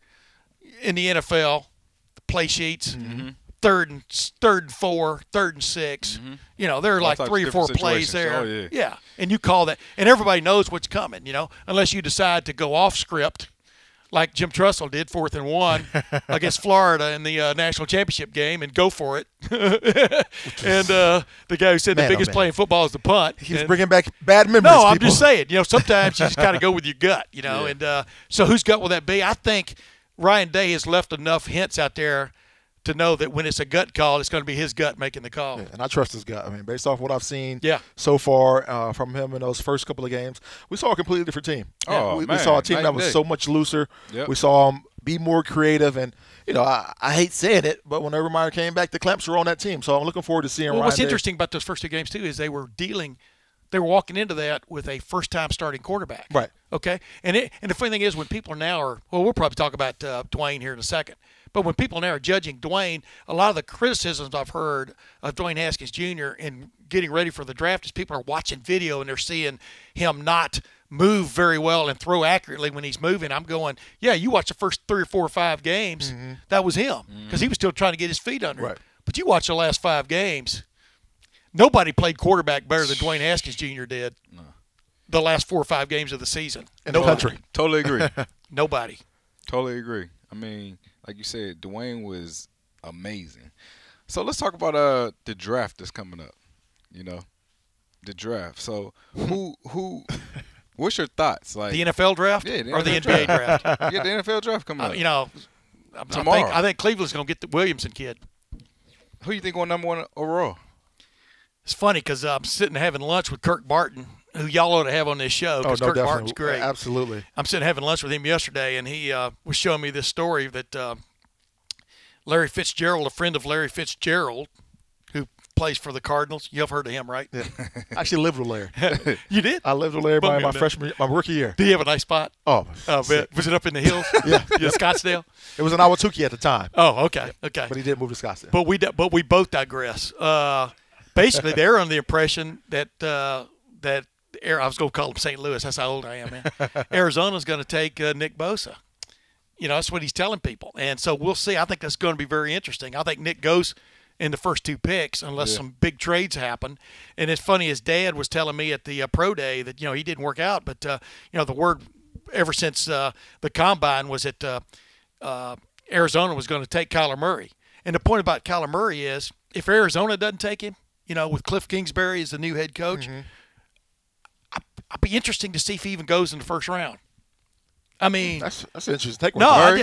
in the NFL, the play sheets, third and 4, 3rd and 6. There are like 3 or 4 plays there. Oh, yeah. And you call that, and everybody knows what's coming, unless you decide to go off script like Jim Trussell did, 4th and 1 against Florida in the national championship game, and go for it. And the guy who said the biggest play in football is the punt. He's bringing back bad memories. No, I'm just saying. Sometimes you just got to go with your gut. And so whose gut will that be? I think Ryan Day has left enough hints out there to know that when it's a gut call, it's going to be his gut making the call. Yeah, and I trust his gut. I mean, based off what I've seen so far from him in those first couple of games, we saw a completely different team. We saw a team that was so much looser. Yep. We saw him be more creative. And, I hate saying it, but when Urban Meyer came back, the clamps were on that team. So I'm looking forward to seeing Ryan what's Day. Interesting about those first 2 games, too, is they were walking into that with a first-time starting quarterback. Right. Okay? And the funny thing is, when people now we'll probably talk about Dwayne here in a second, but when people now are judging Dwayne, a lot of the criticisms I've heard of Dwayne Haskins Jr. in getting ready for the draft is people are watching video and they're seeing him not move very well and throw accurately when he's moving. I'm going, yeah, you watch the first 3 or 4 or 5 games, that was him, because he was still trying to get his feet under him. But you watch the last 5 games, nobody played quarterback better than Dwayne Haskins Jr. did the last 4 or 5 games of the season. In the country. Totally agree. Nobody. Totally agree. I mean, like you said, Dwayne was amazing. So let's talk about the draft that's coming up. The draft. So who what's your thoughts? Like the NFL draft or the NBA draft? Yeah, the NFL draft coming up. Tomorrow. I think Cleveland's going to get the Williamson kid. Who you think going number 1 overall? It's funny because I'm sitting having lunch with Kirk Barton, who y'all ought to have on this show, because Kirk Barton's great. Absolutely. I'm sitting having lunch with him yesterday, and he was showing me this story that Larry Fitzgerald, a friend of Larry Fitzgerald, who plays for the Cardinals. You've heard of him, right? Yeah. I actually lived with Larry. You did? I lived with Larry my rookie year. Did he have a nice spot? Oh, was it up in the hills? Yeah, Scottsdale. It was in Awatuki at the time. Oh, okay, okay. But he did move to Scottsdale. But we both digress. basically they're under the impression that I was going to call him St. Louis. That's how old I am, man. Arizona's going to take Nick Bosa. That's what he's telling people. And so we'll see. I think that's going to be very interesting. I think Nick goes in the first 2 picks unless some big trades happen. And it's funny, his dad was telling me at the pro day that, he didn't work out. But, the word ever since the combine was that Arizona was going to take Kyler Murray. And the point about Kyler Murray is if Arizona doesn't take him, with Cliff Kingsbury as the new head coach, I'd be interesting to see if he even goes in the first round. I mean, that's an interesting take. No,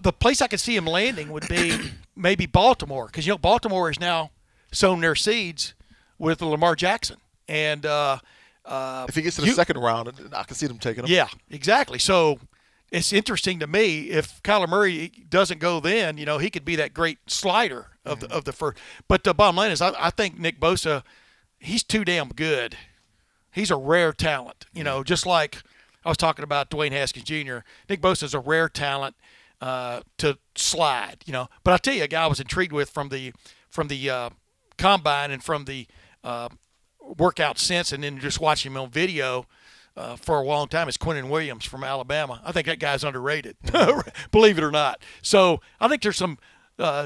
the place I could see him landing would be maybe Baltimore, because Baltimore has now sown their seeds with Lamar Jackson, and if he gets to the second round, I can see them taking him. Yeah, exactly. So it's interesting to me if Kyler Murray doesn't go then, he could be that great slider of the first. But the bottom line is, I think Nick Bosa, he's too damn good. He's a rare talent, just like I was talking about Dwayne Haskins Jr. Nick Bosa is a rare talent to slide, But I'll tell you, a guy I was intrigued with from the combine and from the workout since, and then just watching him on video for a long time, is Quinnen Williams from Alabama. I think that guy's underrated, believe it or not. So I think there's some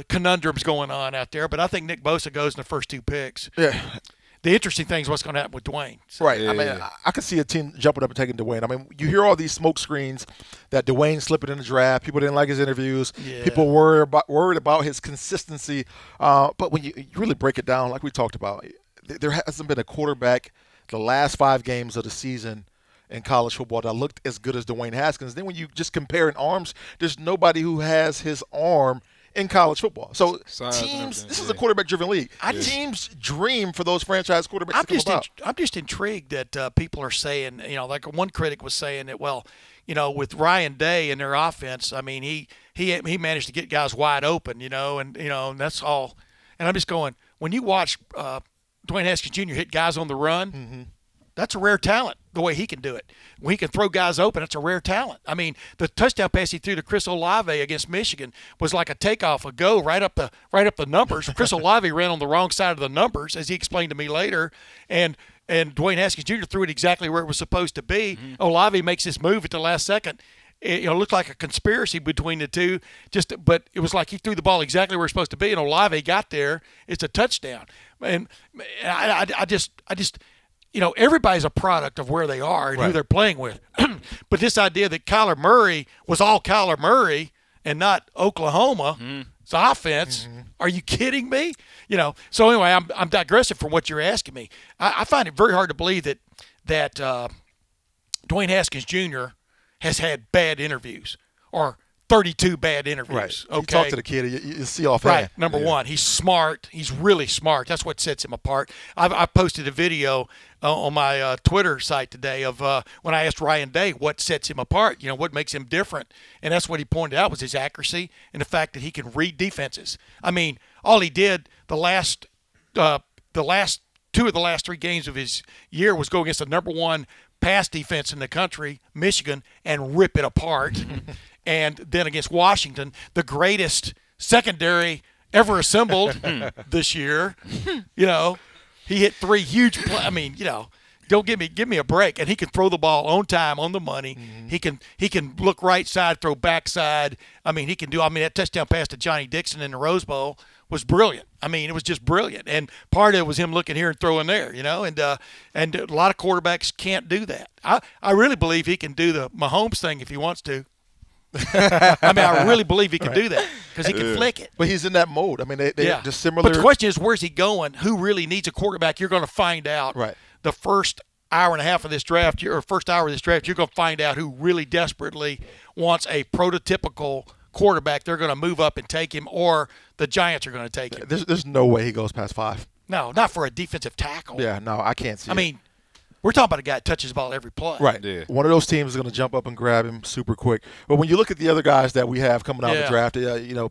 conundrums going on out there, but I think Nick Bosa goes in the first 2 picks. Yeah. The interesting thing is what's going to happen with Dwayne. So. Right. Yeah. I could see a team jumping up and taking Dwayne. You hear all these smoke screens that Dwayne slipping in the draft. People didn't like his interviews. Yeah. People worried about his consistency. But when you really break it down, like we talked about, there hasn't been a quarterback the last 5 games of the season in college football that looked as good as Dwayne Haskins. Then when you just compare in arms, there's nobody who has his arm in college football. So teams, this is a quarterback-driven league. Teams dream for those franchise quarterbacks to come about. I'm just intrigued that people are saying, like one critic was saying that, with Ryan Day in their offense, he managed to get guys wide open, and that's all. And I'm just going, when you watch Dwayne Haskins Jr. hit guys on the run, that's a rare talent, the way he can do it. When he can throw guys open, it's a rare talent. The touchdown pass he threw to Chris Olave against Michigan was like a takeoff, a go right up the numbers. Chris Olave ran on the wrong side of the numbers, as he explained to me later, and Dwayne Haskins Jr. threw it exactly where it was supposed to be. Olave makes this move at the last second. It looked like a conspiracy between the two, but it was like he threw the ball exactly where it's supposed to be, and Olave got there. It's a touchdown. And I just everybody's a product of where they are and who they're playing with. But this idea that Kyler Murray was all Kyler Murray and not Oklahoma's offense, are you kidding me? So anyway, I'm digressing from what you're asking me. I find it very hard to believe that Dwayne Haskins Jr. has had bad interviews or 32 bad interviews. Right. Okay. You talk to the kid, you see offhand. Right. Number one, he's smart. He's really smart. That's what sets him apart. I posted a video on my Twitter site today of when I asked Ryan Day what sets him apart, what makes him different. And that's what he pointed out was his accuracy and the fact that he can read defenses. All he did the last 2 of the last 3 games of his year was go against the number 1 pass defense in the country, Michigan, and rip it apart. And then against Washington, the greatest secondary ever assembled this year, he hit 3 huge don't give me a break. And he can throw the ball on time, on the money. He can look right side, throw backside. He can do. That touchdown pass to Johnny Dixon in the Rose Bowl was brilliant. It was just brilliant. And part of it was him looking here and throwing there, and a lot of quarterbacks can't do that. I really believe he can do the Mahomes thing if he wants to. I really believe he can do that because he can flick it. But he's in that mode. They're just similar. But the question is, where's he going? Who really needs a quarterback? You're going to find out the first hour and a half of this draft, or first hour of this draft, you're going to find out who really desperately wants a prototypical quarterback. They're going to move up and take him, or the Giants are going to take him. There's no way he goes past 5. No, not for a defensive tackle. Yeah, no, I can't see it. We're talking about a guy that touches the ball every play. Right. Yeah. One of those teams is going to jump up and grab him super quick. But when you look at the other guys that we have coming out of the draft,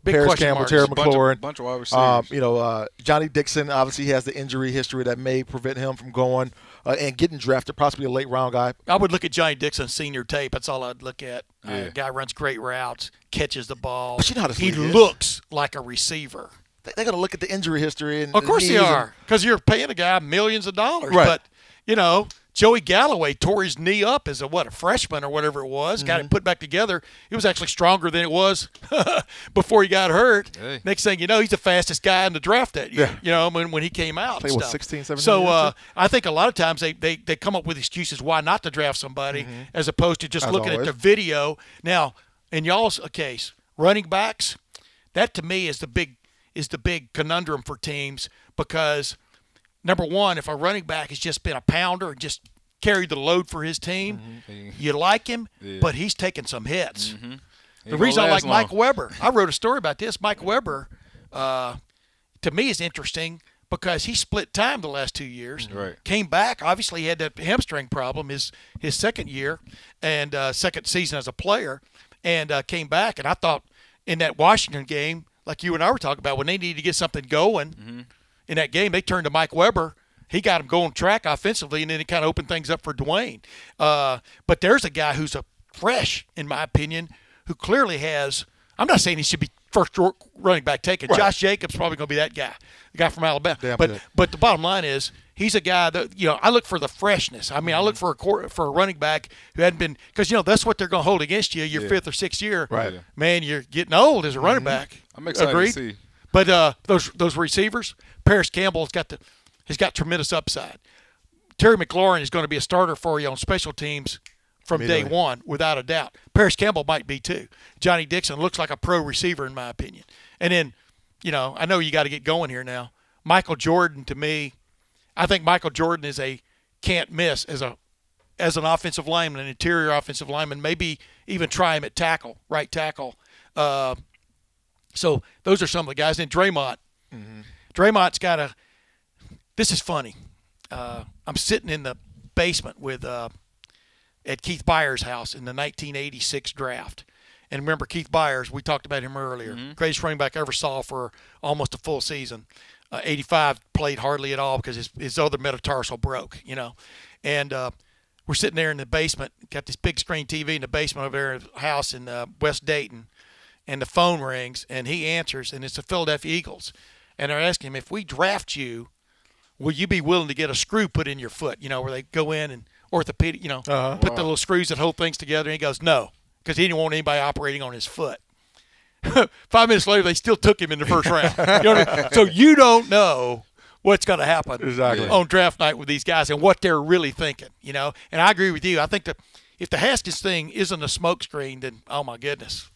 Paris Campbell, Terry McLaurin, bunch of wide receivers. Johnny Dixon, obviously he has the injury history that may prevent him from going and getting drafted, possibly a late round guy. I would look at Johnny Dixon's senior tape. That's all I'd look at. Guy runs great routes, catches the ball. But you know how he looks like a receiver. they're going to look at the injury history. And of course they are, because you're paying a guy millions of dollars. Right. But, Joey Galloway tore his knee up as a freshman or whatever it was, got it put back together. It was actually stronger than it was before he got hurt. Hey. Next thing you know, he's the fastest guy in the draft that year, when he came out. Played, 16, 17 So years I think a lot of times they come up with excuses why not to draft somebody as opposed to just looking at the video. Now, in y'all's case, running backs, that to me is the big conundrum for teams because – number one, if a running back has just been a pounder and just carried the load for his team, you like him, but he's taking some hits. The reason I like Mike Weber, I wrote a story about this. Mike Weber, to me, is interesting because he split time the last 2 years. Right. Came back. Obviously, he had that hamstring problem his second year and second season as a player, and came back. And I thought in that Washington game, like you and I were talking about, when they needed to get something going in that game, they turned to Mike Weber. He got him going track offensively, and then he kind of opened things up for Dwayne. But there's a guy who's a fresh, in my opinion, who clearly has – I'm not saying he should be first running back taken. Right. Josh Jacobs probably going to be that guy, the guy from Alabama. But the bottom line is he's a guy that, I look for the freshness. I mean, I look for a running back who hadn't been – because, that's what they're going to hold against you your fifth or sixth year. Right. Man, you're getting old as a running back. I'm excited to see. But those receivers, Paris Campbell has got tremendous upside. Terry McLaurin is going to be a starter for you on special teams from day one, without a doubt. Paris Campbell might be too. Johnny Dixon looks like a pro receiver in my opinion. And then, I know you got to get going here now. Michael Jordan, to me, I think Michael Jordan is a can't miss as an offensive lineman, an interior offensive lineman. Maybe even try him at tackle, right tackle. So those are some of the guys. And Draymond. Draymont's got this is funny. I'm sitting in the basement at Keith Byers' house in the 1986 draft. And remember Keith Byers, we talked about him earlier. Greatest running back I ever saw for almost a full season. 85 played hardly at all because his other metatarsal broke, And we're sitting there in the basement, got this big screen TV in the basement over there at the house in West Dayton. And the phone rings, and he answers, and it's the Philadelphia Eagles. And they're asking him, if we draft you, will you be willing to get a screw put in your foot, where they go in and orthopedic, put the little screws that hold things together. And he goes, no, because he didn't want anybody operating on his foot. 5 minutes later, they still took him in the first round. So you don't know what's going to happen on draft night with these guys and what they're really thinking, And I agree with you. I think that if the Haskins thing isn't a smokescreen, then, oh, my goodness.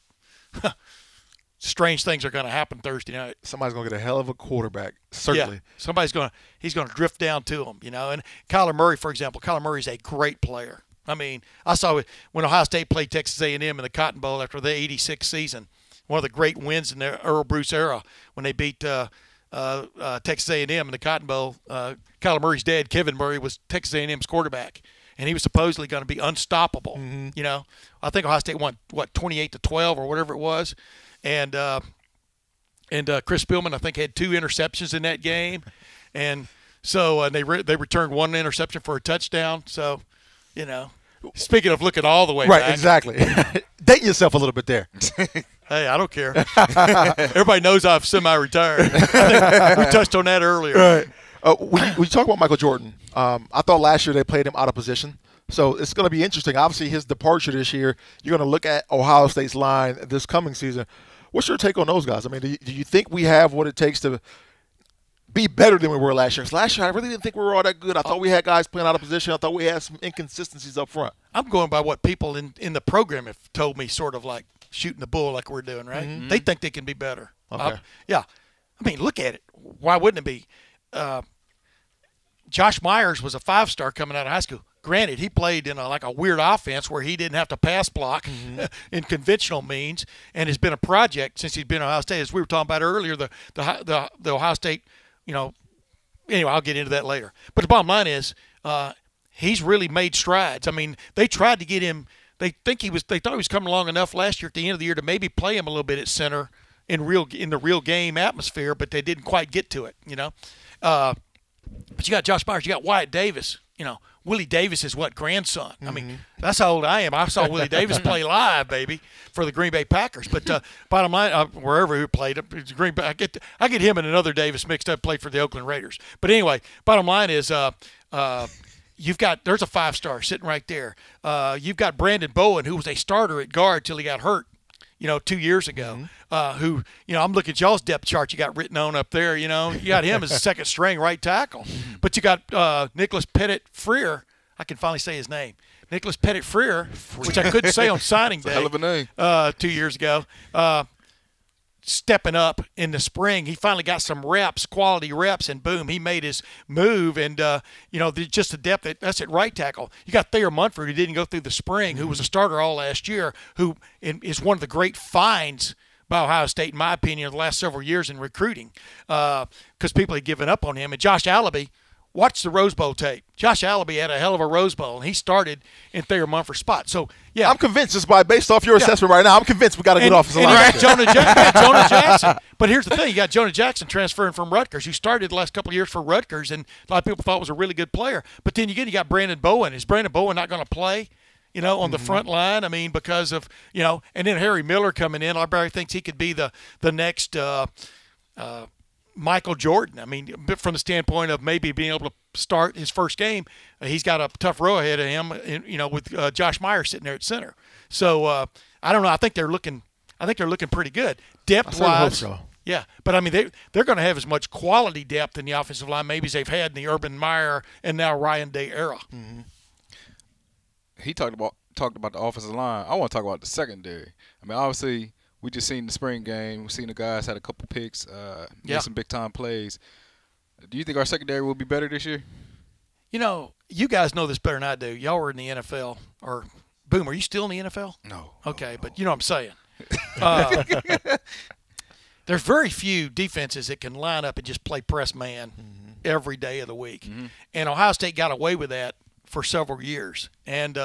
Strange things are going to happen Thursday night. Somebody's going to get a hell of a quarterback, certainly. Yeah, he's going to drift down to him, And Kyler Murray, for example, Kyler Murray's a great player. I mean, I saw it when Ohio State played Texas A&M in the Cotton Bowl after the '86 season. One of the great wins in the Earl Bruce era when they beat Texas A&M in the Cotton Bowl. Kyler Murray's dad, Kevin Murray, was Texas A&M's quarterback. And he was supposedly going to be unstoppable. I think Ohio State won 28-12 or whatever it was, and Chris Spielman I think had 2 interceptions in that game, and so they returned 1 interception for a touchdown. So, speaking of looking all the way right, back, exactly. Date yourself a little bit there. Hey, I don't care. Everybody knows I've semi-retired. I think we touched on that earlier. Right. We talk about Michael Jordan. I thought last year they played him out of position. So it's going to be interesting. Obviously, his departure this year, you're going to look at Ohio State's line this coming season. What's your take on those guys? I mean, do you think we have what it takes to be better than we were last year? 'Cause last year, I really didn't think we were all that good. I thought we had guys playing out of position. I thought we had some inconsistencies up front. I'm going by what people in the program have told me, sort of like shooting the bull like we're doing, right? They think they can be better. Okay. Yeah. I mean, look at it. Why wouldn't it be? Josh Myers was a 5-star coming out of high school. Granted, he played in a weird offense where he didn't have to pass block in conventional means, and has been a project since he's been at Ohio State. As we were talking about earlier, the Ohio State, anyway, I'll get into that later. But the bottom line is he's really made strides. I mean, they tried to get him. They thought he was coming along enough last year at the end of the year to maybe play him a little bit at center in the real game atmosphere, but they didn't quite get to it, But you got Josh Myers, you got Wyatt Davis, Willie Davis is what, grandson? I mean, that's how old I am. I saw Willie Davis play live, baby, for the Green Bay Packers. But bottom line, wherever he played, it's Green Bay. I get him and another Davis mixed up, played for the Oakland Raiders. But anyway, bottom line is there's a 5-star sitting right there. You've got Brandon Bowen, who was a starter at guard till he got hurt, 2 years ago. Who, I'm looking at y'all's depth chart you got written on up there. You got him as a second string right tackle. But you got Nicholas Pettit-Freer. I can finally say his name. Nicholas Pettit-Freer, which I couldn't say on signing day. Hell of a name. 2 years ago. Stepping up in the spring. He finally got some reps, quality reps, and boom, he made his move. And, just the depth, that's at right tackle. You got Thayer Munford, who didn't go through the spring, who was a starter all last year, who is one of the great finds by Ohio State, in my opinion, in the last several years in recruiting, because people had given up on him. And Josh Allaby, watch the Rose Bowl tape. Josh Allaby had a hell of a Rose Bowl, and he started in Thayer Munford's spot. So, yeah. I'm convinced, based off your assessment right now, I'm convinced we got a good offensive line. And Jonah Jackson. But here's the thing. You got Jonah Jackson transferring from Rutgers, who started the last couple of years for Rutgers, and a lot of people thought was a really good player. But then you got Brandon Bowen. Is Brandon Bowen not going to play? On the front line, because of, and then Harry Miller coming in. Everybody thinks he could be the next Michael Jordan. I mean, from the standpoint of maybe being able to start his first game, he's got a tough row ahead of him, with Josh Meyer sitting there at center. So, I don't know. I think they're looking pretty good. Depth-wise. So. Yeah, but I mean, they're going to have as much quality depth in the offensive line maybe as they've had in the Urban Meyer and now Ryan Day era. He talked about the offensive line. I want to talk about the secondary. I mean, obviously, we just seen the spring game. We've seen the guys had a couple picks, made some big-time plays. Do you think our secondary will be better this year? You guys know this better than I do. Y'all were in the NFL. Or, Boom, are you still in the NFL? No. Okay, but you know what I'm saying. There's very few defenses that can line up and just play press man every day of the week. And Ohio State got away with that for several years, and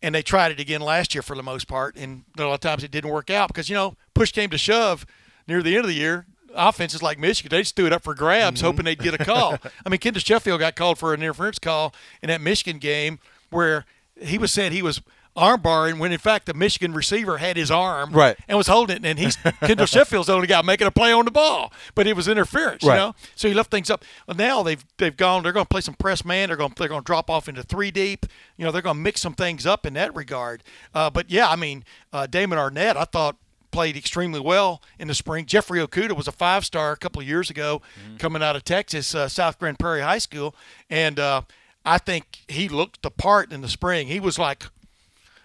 they tried it again last year for the most part, and a lot of times it didn't work out because push came to shove near the end of the year. Offenses like Michigan, they just threw it up for grabs, hoping they'd get a call. I mean, Kendall Sheffield got called for an interference call in that Michigan game where he was said he was arm barring when in fact the Michigan receiver had his arm and was holding it, and Kendall Sheffield's the only guy making a play on the ball, but it was interference, so he left things up. Well, now they're going to play some press man. They're going to drop off into 3 deep. They're going to mix some things up in that regard. But yeah, I mean, Damon Arnett, I thought played extremely well in the spring. Jeffrey Okuda was a 5-star a couple of years ago coming out of Texas, South Grand Prairie High School, and I think he looked the part in the spring. He was like,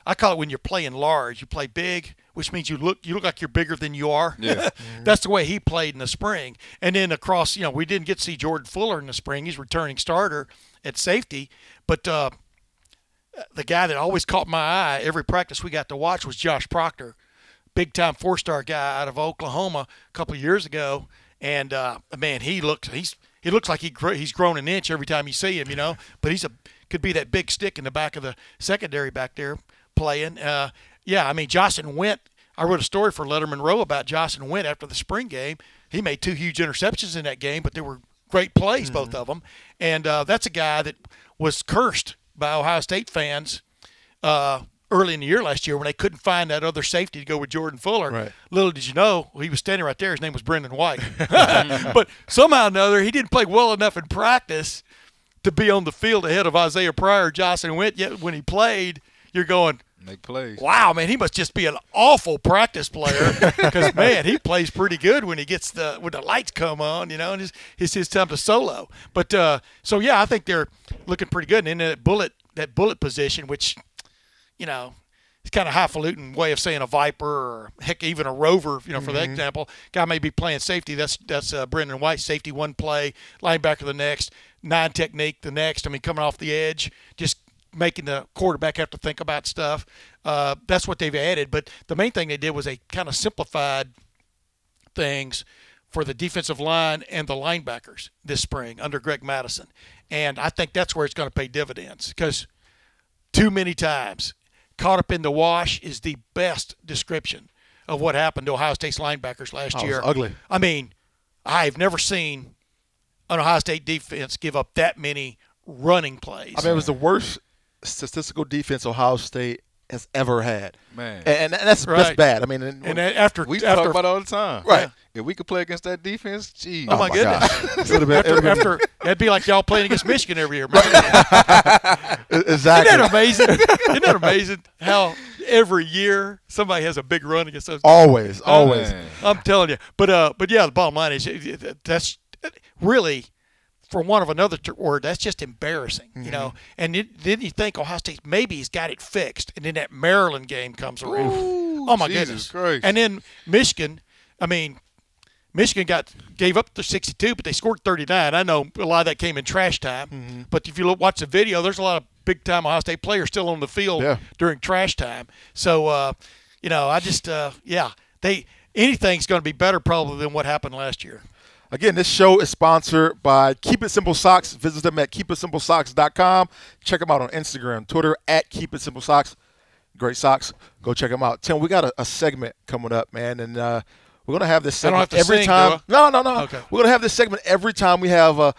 I call it when you're playing large, you play big, which means you look like you're bigger than you are. Yeah. That's the way he played in the spring. And then across, we didn't get to see Jordan Fuller in the spring. He's returning starter at safety. But the guy that always caught my eye every practice we got to watch was Josh Proctor, big-time 4-star guy out of Oklahoma a couple of years ago. And, man, he looks like he's grown an inch every time you see him, But could be that big stick in the back of the secondary back there playing. I mean, Jocelyn Went, I wrote a story for Lettermen Row about Jocelyn Went after the spring game. He made 2 huge interceptions in that game, but they were great plays, both of them. And that's a guy that was cursed by Ohio State fans early in the year last year when they couldn't find that other safety to go with Jordan Fuller. Right. Little did you know, he was standing right there. His name was Brendan White. But somehow or another, he didn't play well enough in practice to be on the field ahead of Isaiah Pryor, Jocelyn Went. Yet when he played, you're going, make plays. Wow, man, he must just be an awful practice player because, man, he plays pretty good when he gets when the lights come on, and it's his time to solo. But I think they're looking pretty good. And then that bullet position, which, it's kind of highfalutin way of saying a viper or heck, even a rover, for that example. Guy may be playing safety. That's Brendan White, safety one play, linebacker the next, 9 technique the next. I mean, coming off the edge, just making the quarterback have to think about stuff. That's what they've added. But the main thing they did was they kind of simplified things for the defensive line and the linebackers this spring under Greg Madison. And I think that's where it's going to pay dividends because too many times caught up in the wash is the best description of what happened to Ohio State's linebackers last year. It was ugly. I mean, I've never seen an Ohio State defense give up that many running plays. I mean, it was the worst statistical defense Ohio State has ever had. Man. And that's bad. I mean, we talk about it all the time. Right. If we could play against that defense, geez. Oh my goodness. That'd be like y'all playing against Michigan every year. Exactly. Isn't that amazing? Isn't that amazing how every year somebody has a big run against those guys? Always. I'm telling you. But yeah, the bottom line is that's really, for want of another word, that's just embarrassing, you know. And then you think Ohio State maybe he's got it fixed, and then that Maryland game comes around. Ooh, oh my Jesus goodness! Christ. And then Michigan, Michigan gave up the 62, but they scored 39. I know a lot of that came in trash time, but if you watch the video, there's a lot of big-time Ohio State players still on the field during trash time. So, you know, I just anything's going to be better probably than what happened last year. Again, this show is sponsored by Keep It Simple Socks. Visit them at keepitsimpleSocks.com. Check them out on Instagram, Twitter, at Keep It Simple Socks. Great socks. Go check them out. Tim, we got a segment coming up, man, and we're going to have this segment every time. No. Okay. We're going to have this segment every time we have a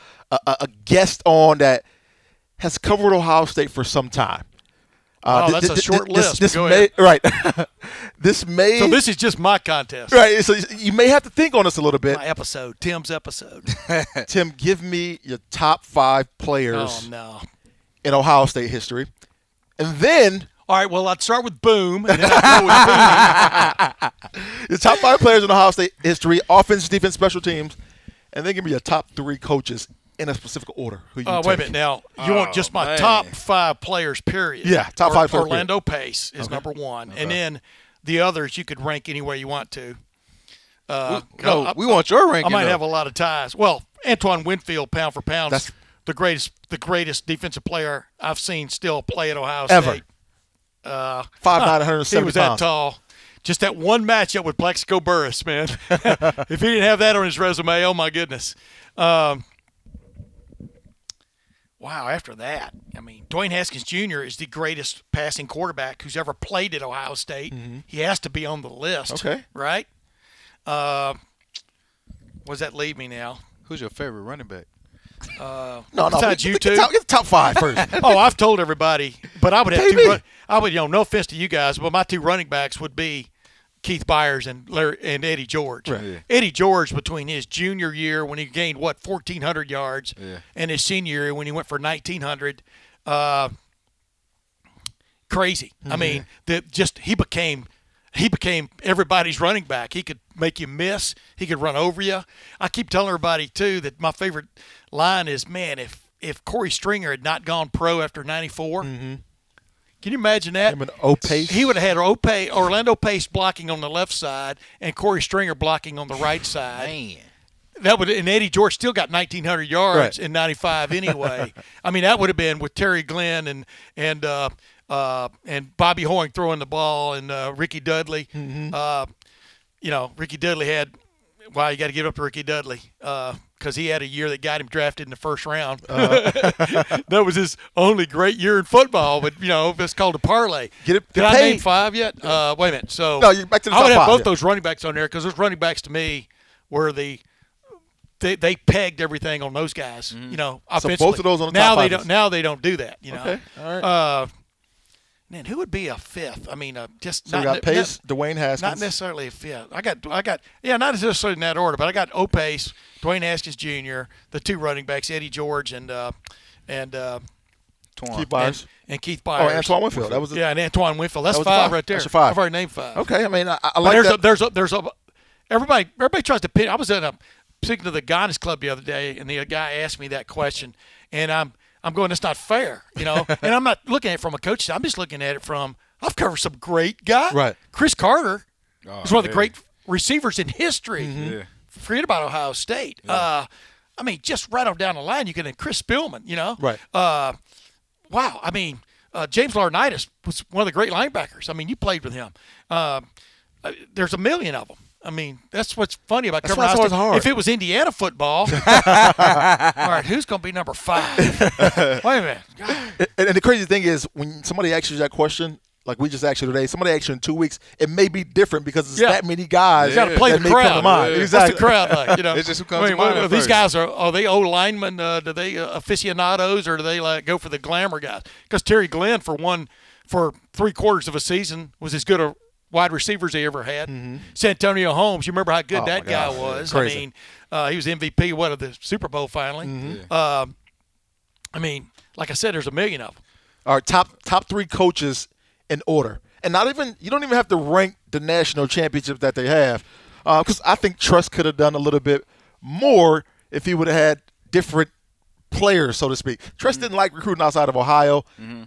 guest on that has covered Ohio State for some time. That's a short list. Go ahead. Right. So this is just my contest. Right. So you may have to think on this a little bit. My episode, Tim's episode. Tim, give me your top 5 players in Ohio State history. And then... All right, well, I'd start with Boom. And then I'd go with Boom. The top 5 players in Ohio State history, offense, defense, special teams. And then give me your top 3 coaches in a specific order. Who you wait a minute. Now, you want just my top 5 players, period. Yeah, top 5 players. Orlando Pace is number 1. Okay. And then the others you could rank any way you want to. We want your ranking. I might have a lot of ties. Well, Antoine Winfield, pound for pound, is the greatest defensive player I've seen still play at Ohio State. Ever. 5'9", 170 He was that tall. Just that one matchup with Plaxico Burress, man. If he didn't have that on his resume, oh, my goodness. Wow, after that, Dwayne Haskins Jr. is the greatest passing quarterback who's ever played at Ohio State. He has to be on the list. Okay. Right? What does that leave me now? Who's your favorite running back? Besides you two? Get the top 5 first. I've told everybody, but I would have two. No offense to you guys, but my 2 running backs would be Keith Byers and Eddie George. Right. Yeah. Eddie George, between his junior year when he gained 1,400 yards, and his senior year when he went for 1,900, crazy. He became everybody's running back. He could make you miss. He could run over you. I keep telling everybody too that my favorite line is, man, if Corey Stringer had not gone pro after '94. Can you imagine that? He would have had Orlando Pace blocking on the left side and Corey Stringer blocking on the right side. Man. And Eddie George still got 1,900 yards in '95 anyway. that would have been with Terry Glenn and Bobby Hoying throwing the ball and Ricky Dudley. Ricky Dudley had. Wow, you got to give it up to Ricky Dudley because he had a year that got him drafted in the first round. That was his only great year in football, but, it's called a parlay. Did I name 5 yet? Wait a minute. So no, you're back to the top 5. I would have both yeah. those running backs on there because those running backs to me were they pegged everything on those guys, offensively. So both of those on the top 5. Now they don't do that, Okay, all right. Man, who would be a 5th? So we got Pace, Dwayne Haskins. Not necessarily a 5th. I got, not necessarily in that order, but I got Pace, Dwayne Haskins Jr., the 2 running backs, Eddie George and Keith Byers. And Keith Byers. Antoine Winfield. That was and Antoine Winfield. That's 5 right there. That's your 5. I've already named 5. Okay, I like that. There's a everybody tries to pin. I was speaking to the Guidance Club the other day, and the guy asked me that question, and I'm going, it's not fair, and I'm not looking at it from a coach. I'm just looking at it from, I've covered some great guys. Right. Chris Carter is one of the great receivers in history. Forget about Ohio State. Yeah. Just right on down the line, you can, Chris Spillman, Right. Wow. James Laurinaitis was one of the great linebackers. You played with him. There's a million of them. That's what's funny about covering Ohio State. Hard. If it was Indiana football, all right, who's going to be number 5? Wait a minute. And the crazy thing is, when somebody asks you that question, like we just asked you today, somebody asked you in 2 weeks, it may be different because it's Yeah. that many guys. You got to play that the may come crowd. to mind. Yeah. Exactly. What's the crowd like? You know, It's just who comes to mind at these first. guys are they old linemen? Do they aficionados, or do they like go for the glamour guys? Because Terry Glenn, for 3/4 of a season, was as good a wide receiver as he ever had. Santonio Holmes, you remember how good that my guy gosh. was? Crazy. I mean, he was MVP of the Super Bowl finally. I mean, like I said, there's a million of them. All right, top 3 coaches in order, and you don't even have to rank the national championships that they have, because I think Truss could have done a little bit more if he would have had different players, so to speak. Truss didn't like recruiting outside of Ohio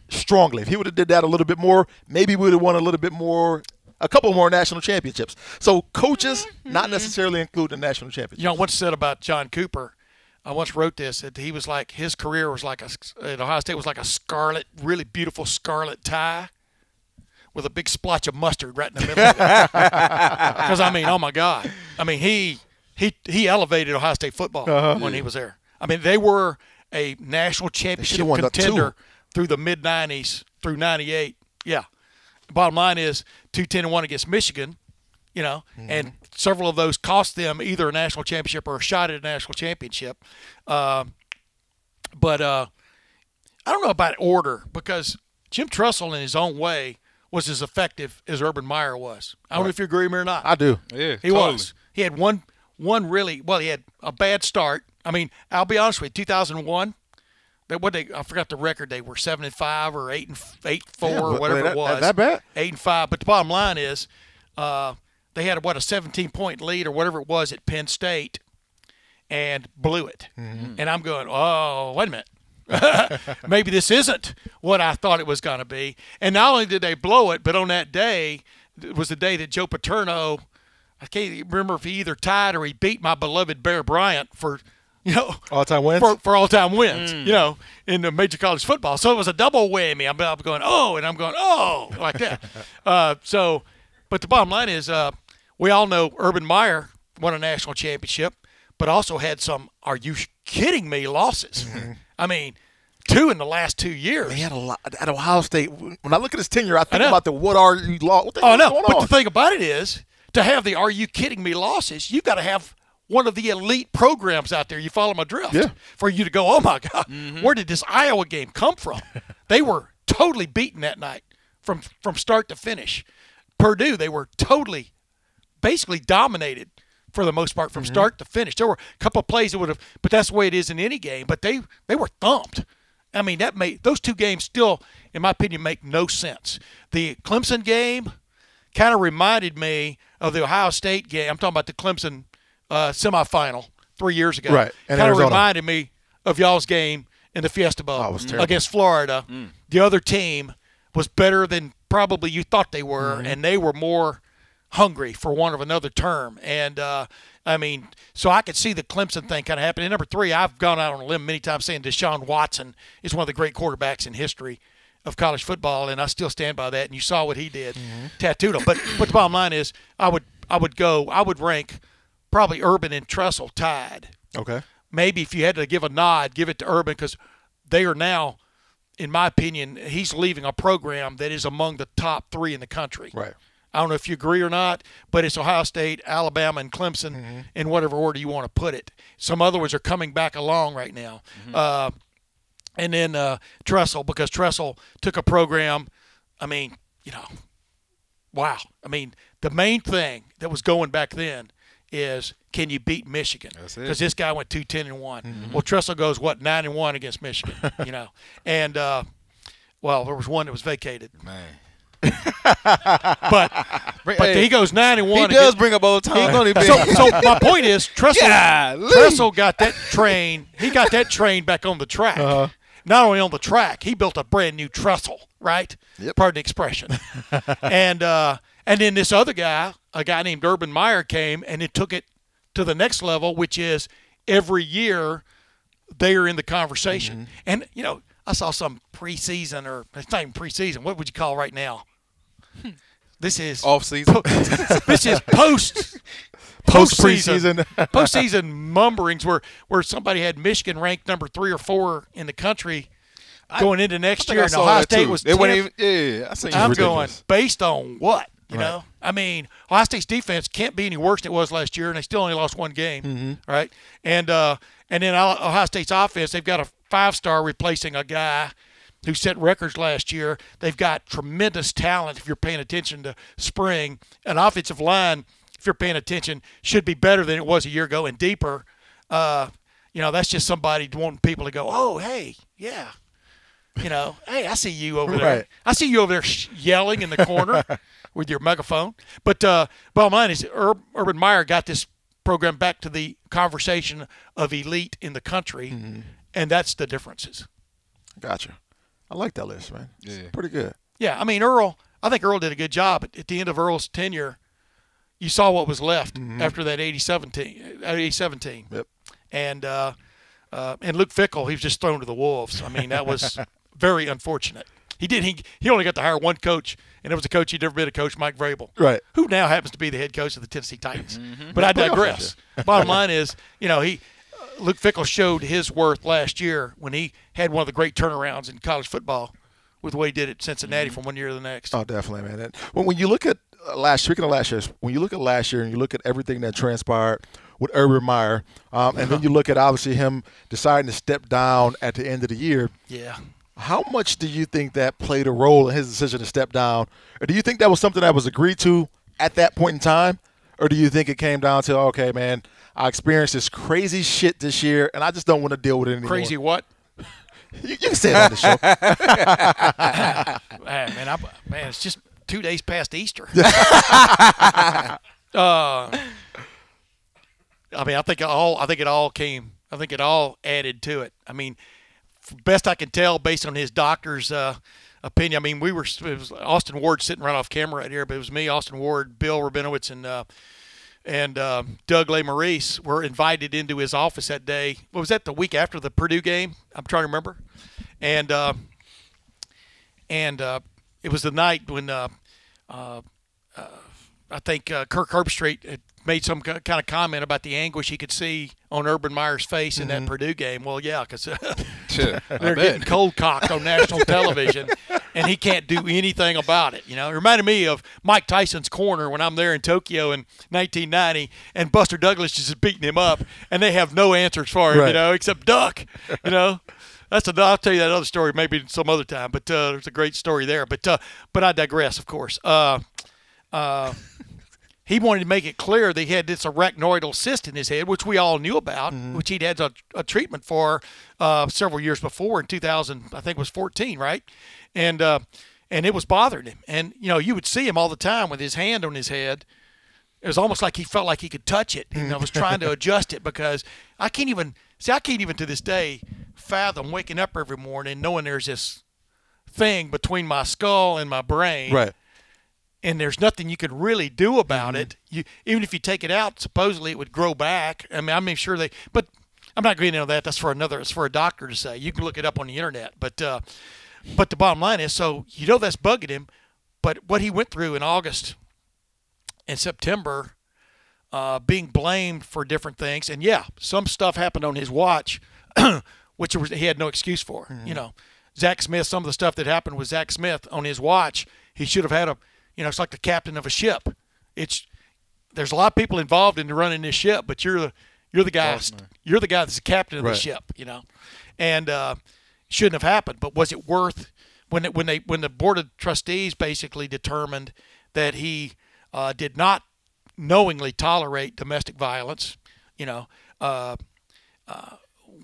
strongly. If he would have did that a little bit more, maybe we would have won a little bit more, a couple more national championships. So coaches, not necessarily include the national championships. You know, once said about John Cooper, I once wrote this, that he was like, his career was like at Ohio State was like a really beautiful scarlet tie with a big splotch of mustard right in the middle of it. Because, I mean, oh, my God. I mean, he elevated Ohio State football when he was there. I mean, they were a national championship contender through the mid-'90s, through 98. Yeah. Bottom line is 2-10-1 against Michigan, you know, and several of those cost them either a national championship or a shot at a national championship. But I don't know about order, because Jim Tressel, in his own way, was as effective as Urban Meyer was. I don't know if you agree with me or not. I do. Yeah, He was. He had one really – well, he had a bad start. I mean, I'll be honest with you, 2001 – I forgot the record. They were 7-5 or 8-4 or whatever it was. That bad? 8-5. But the bottom line is, they had a 17-point lead or whatever it was at Penn State, and blew it. And I'm going, oh, wait a minute. Maybe this isn't what I thought it was going to be. And not only did they blow it, but on that day, it was the day that Joe Paterno, I can't remember if he either tied or he beat my beloved Bear Bryant for. You know, all-time wins? For all-time wins, you know, in the major college football. So it was a double whammy. I'm going, oh, and I'm going, oh, like that. But the bottom line is, we all know Urban Meyer won a national championship, but also had some, are you kidding me, losses. I mean, 2 in the last 2 years. He had a lot at Ohio State. When I look at his tenure, I think about what are you lost? Oh, no, but the thing about it is, to have the are you kidding me losses, you've got to have one of the elite programs out there. You follow my drift? Yeah. For you to go, oh, my God, where did this Iowa game come from? They were totally beaten that night from start to finish. Purdue, they were totally, basically dominated for the most part from start to finish. There were a couple of plays that would have, but that's the way it is in any game. But they were thumped. I mean, those 2 games still, in my opinion, make no sense. The Clemson game kind of reminded me of the Ohio State game. I'm talking about the Clemson semifinal 3 years ago. Right. Kind of reminded me of y'all's game in the Fiesta Bowl against Florida. The other team was better than probably you thought they were, and they were more hungry, for want of another term. And, I mean, so I could see the Clemson thing kind of happening. And number 3, I've gone out on a limb many times saying Deshaun Watson is one of the great quarterbacks in history of college football, and I still stand by that. And you saw what he did, tattooed him. But the bottom line is, I would rank probably Urban and Tressel tied. Okay. Maybe if you had to give a nod, give it to Urban, because they are now, in my opinion, he's leaving a program that is among the top 3 in the country. Right. I don't know if you agree or not, but it's Ohio State, Alabama, and Clemson in whatever order you want to put it. Some other ones are coming back along right now. And then Tressel, because Tressel took a program, I mean, you know, wow. I mean, the main thing that was going back then is, can you beat Michigan? Because this guy went 2-10-1. Well, Tressel goes 9-1 against Michigan, you know, and well, there was one that was vacated. Man. but he goes 9-1. He does bring up old time. So my point is, Tressel got that train. He got that train back on the track. Not only on the track, he built a brand new trestle. Right? Yep. Pardon the expression. And then this other guy, a guy named Urban Meyer, came and it took it to the next level, which is every year they are in the conversation. And you know, I saw some preseason, or it's not even preseason. What would you call right now? This is off season. This is postseason. Postseason mumberings where somebody had Michigan ranked number 3 or 4 in the country. going into next year, and Ohio State was 10th. I seen I'm going, based on what? You know? I mean, Ohio State's defense can't be any worse than it was last year, and they still only lost one game, right? And then Ohio State's offense, they've got a 5-star replacing a guy who set records last year. They've got tremendous talent if you're paying attention to spring. An offensive line, if you're paying attention, should be better than it was a year ago and deeper. That's just somebody wanting people to go, oh, hey, yeah. Hey, I see you over there. Right. I see you over there yelling in the corner with your megaphone. But bottom line is Urban Meyer got this program back to the conversation of elite in the country, and that's the differences. Gotcha. I like that list, man. It's pretty good. Yeah, I mean, I think Earl did a good job. At the end of Earl's tenure, you saw what was left after that 87 team. Yep. And Luke Fickell, he was just thrown to the wolves. I mean, that was very unfortunate. He only got to hire one coach, and it was a coach he'd never been a coach, Mike Vrabel, right? Who now happens to be the head coach of the Tennessee Titans. But I digress. Bottom line is, Luke Fickell showed his worth last year when he had one of the great turnarounds in college football with the way he did it at Cincinnati from one year to the next. Oh, definitely, man. And when you look at speaking of last year, when you look at last year and you look at everything that transpired with Urban Meyer, and then you look at obviously him deciding to step down at the end of the year. Yeah. How much do you think that played a role in his decision to step down? Or do you think that was something that was agreed to at that point in time? Or do you think it came down to, okay, man, I experienced this crazy shit this year, and I just don't want to deal with it anymore? Crazy what? You can say it on the show. Man, it's just 2 days past Easter. I think it all added to it. I mean, best I can tell, based on his doctor's opinion. I mean, it was Austin Ward sitting right off camera right here, but it was me, Austin Ward, Bill Rabinowitz, and Doug LeMaurice were invited into his office that day. What was that? The week after the Purdue game? I'm trying to remember. And it was the night when I think Kirk Herbstreit had made some kind of comment about the anguish he could see on Urban Meyer's face in that Purdue game. Well, yeah, because they're getting cold-cocked on national television, and he can't do anything about it. It reminded me of Mike Tyson's corner when I'm there in Tokyo in 1990, and Buster Douglas is just beating him up, and they have no answers for him, except duck. I'll tell you that other story maybe some other time, but there's a great story there. But I digress, of course. He wanted to make it clear that he had this arachnoidal cyst in his head, which we all knew about, which he'd had a treatment for several years before in 2000, I think it was 14, right? And it was bothering him. And, you would see him all the time with his hand on his head. It was almost like he felt like he could touch it. And I was trying to adjust it because I can't even to this day fathom waking up every morning knowing there's this thing between my skull and my brain. Right. And there's nothing you could really do about it. Even if you take it out, supposedly it would grow back. I mean, sure but I'm not getting into that. That's for it's for a doctor to say. You can look it up on the internet. But the bottom line is, so that's bugging him. But what he went through in August and September, being blamed for different things, and some stuff happened on his watch, which he had no excuse for. Zach Smith, some of the stuff that happened with Zach Smith on his watch, he should have had it's like the captain of a ship. There's a lot of people involved in running this ship, but you're the guy. You're the guy that's the captain of the ship. And shouldn't have happened. But was it worth when the board of trustees basically determined that he did not knowingly tolerate domestic violence?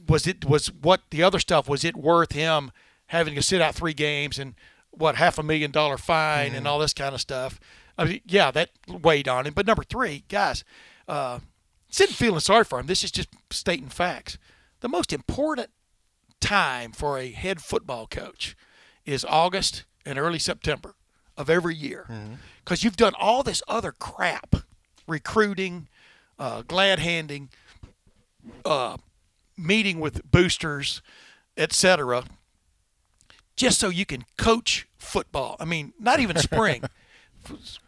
Was what the other stuff, was it worth him having to sit out 3 games and $500,000 fine and all this kind of stuff? I mean, that weighed on him. But number 3, guys, sitting feeling sorry for him. This is just stating facts. The most important time for a head football coach is August and early September of every year, because you've done all this other crap, recruiting, glad handing, meeting with boosters, etc., just so you can coach football. I mean, not even spring,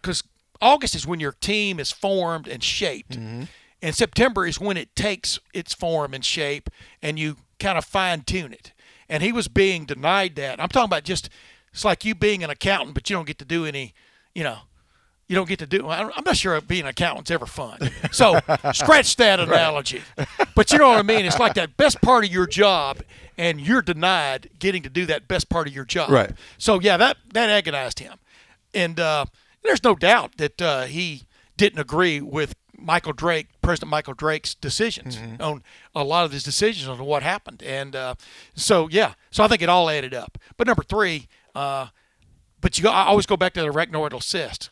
because August is when your team is formed and shaped, and September is when it takes its form and shape, and you kind of fine-tune it. and he was being denied that. I'm talking about just it's like you being an accountant, but you don't get to do any, you don't get to do. I'm not sure being an accountant's ever fun. So scratch that analogy. But you know what I mean? It's like that best part of your job, and you're denied getting to do that best part of your job. Right. So yeah, that agonized him, and there's no doubt that he didn't agree with President Michael Drake's decisions on a lot of his decisions on what happened, and so I think it all added up. But number three, I always go back to the arachnoidal cyst.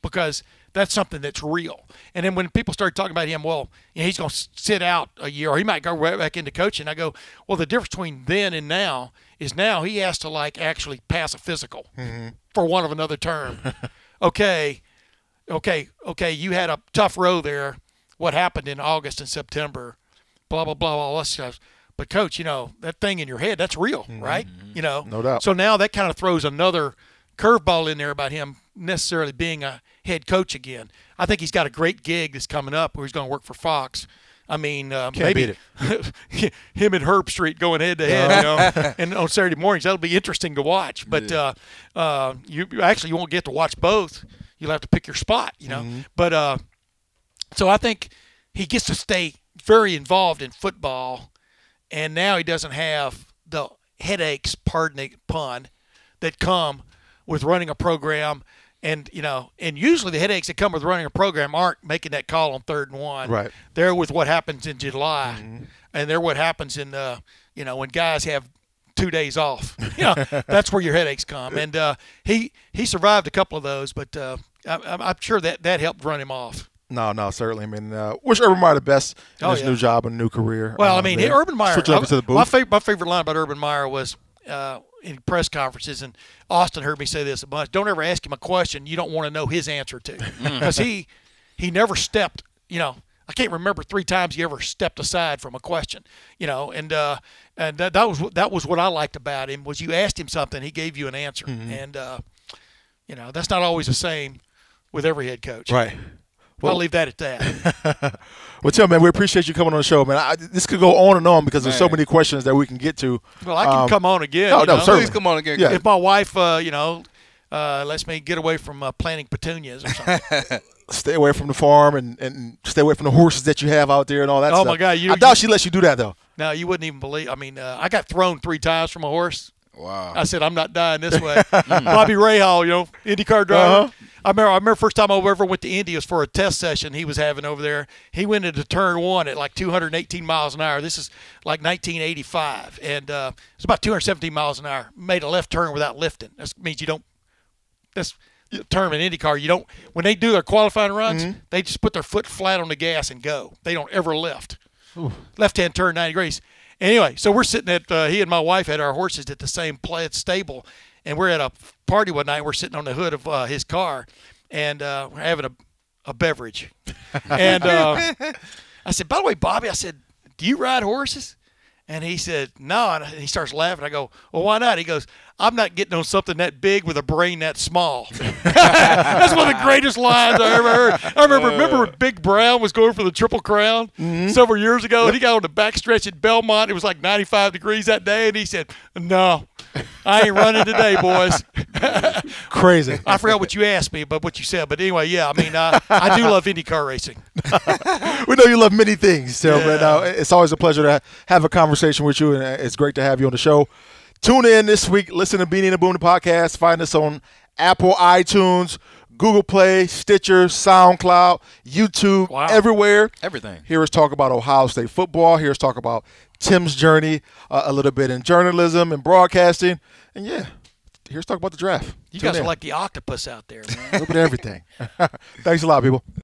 Because that's something that's real. And then when people start talking about him, well, he's going to sit out a year, or he might go right back into coaching. I go, well, the difference between then and now is now he has to actually pass a physical, for want of another term. Okay, you had a tough row there. What happened in August and September? Blah blah blah, all that stuff. But coach, that thing in your head, that's real, right? No doubt. So now that kind of throws another curveball in there about him necessarily being a head coach again. I think he's got a great gig that's coming up where he's going to work for Fox. I mean, maybe him and Herb Street going head to head, and on Saturday mornings that'll be interesting to watch. But you won't get to watch both. You'll have to pick your spot, But so I think he gets to stay very involved in football, and now he doesn't have the headaches, pardon the pun, that come with running a program. And usually the headaches that come with running a program aren't making that call on 3rd and 1. Right. They're with what happens in July, and they're what happens in when guys have 2 days off. That's where your headaches come. And he survived a couple of those, but I'm sure that helped run him off. No, certainly. I mean, wish Urban Meyer the best in his new job and new career. Well, I mean, Urban Meyer. Switching over to the booth. My favorite line about Urban Meyer was. In press conferences, and Austin heard me say this a bunch, don't ever ask him a question you don't want to know his answer to, because he never stepped, I can't remember 3 times he ever stepped aside from a question, and that was what I liked about him, was you asked him something, he gave you an answer, and that's not always the same with every head coach. Right. I'll leave that at that. Well, Tim, man, we appreciate you coming on the show, man. This could go on and on because there's so many questions that we can get to. Well, I can come on again. No, certainly. Please come on again. Yeah. If my wife, lets me get away from planting petunias or something. Stay away from the farm and stay away from the horses that you have out there and all that stuff. Oh, my God. I doubt she lets you do that, though. No, you wouldn't even believe. I mean, I got thrown 3 times from a horse. Wow. I said, I'm not dying this way. Bobby Rahal, IndyCar driver. I remember first time I ever went to Indy was for a test session he was having over there. He went into turn 1 at like 218 miles an hour. This is like 1985. And it's about 217 miles an hour. Made a left turn without lifting. That means you don't – that's the term in IndyCar. You don't – when they do their qualifying runs, they just put their foot flat on the gas and go. They don't ever lift. Left-hand turn 90 degrees. Anyway, so we're sitting at he and my wife had our horses at the same stable, and we're at a party one night. We're sitting on the hood of his car, and we're having a beverage. And I said, by the way, Bobby, I said, do you ride horses? And he said, no. And he starts laughing. I go, well, why not? He goes, I'm not getting on something that big with a brain that small. That's one of the greatest lines I ever heard. I remember when Big Brown was going for the Triple Crown several years ago, and he got on the backstretch at Belmont. It was like 95 degrees that day, and he said, no, I ain't running today, boys. Crazy. I forgot what you asked me, but what you said. But anyway, yeah, I mean, I do love IndyCar racing. We know you love many things, Tim. Yeah. It's always a pleasure to have a conversation with you, and it's great to have you on the show. Tune in this week. Listen to Beanie and Boom, the podcast. Find us on Apple, iTunes, Google Play, Stitcher, SoundCloud, YouTube, everywhere. Everything. Hear us talk about Ohio State football. Hear us talk about Tim's journey, a little bit in journalism and broadcasting. And, hear us talk about the draft. You guys are like the octopus out there, man. A little bit of everything. Thanks a lot, people.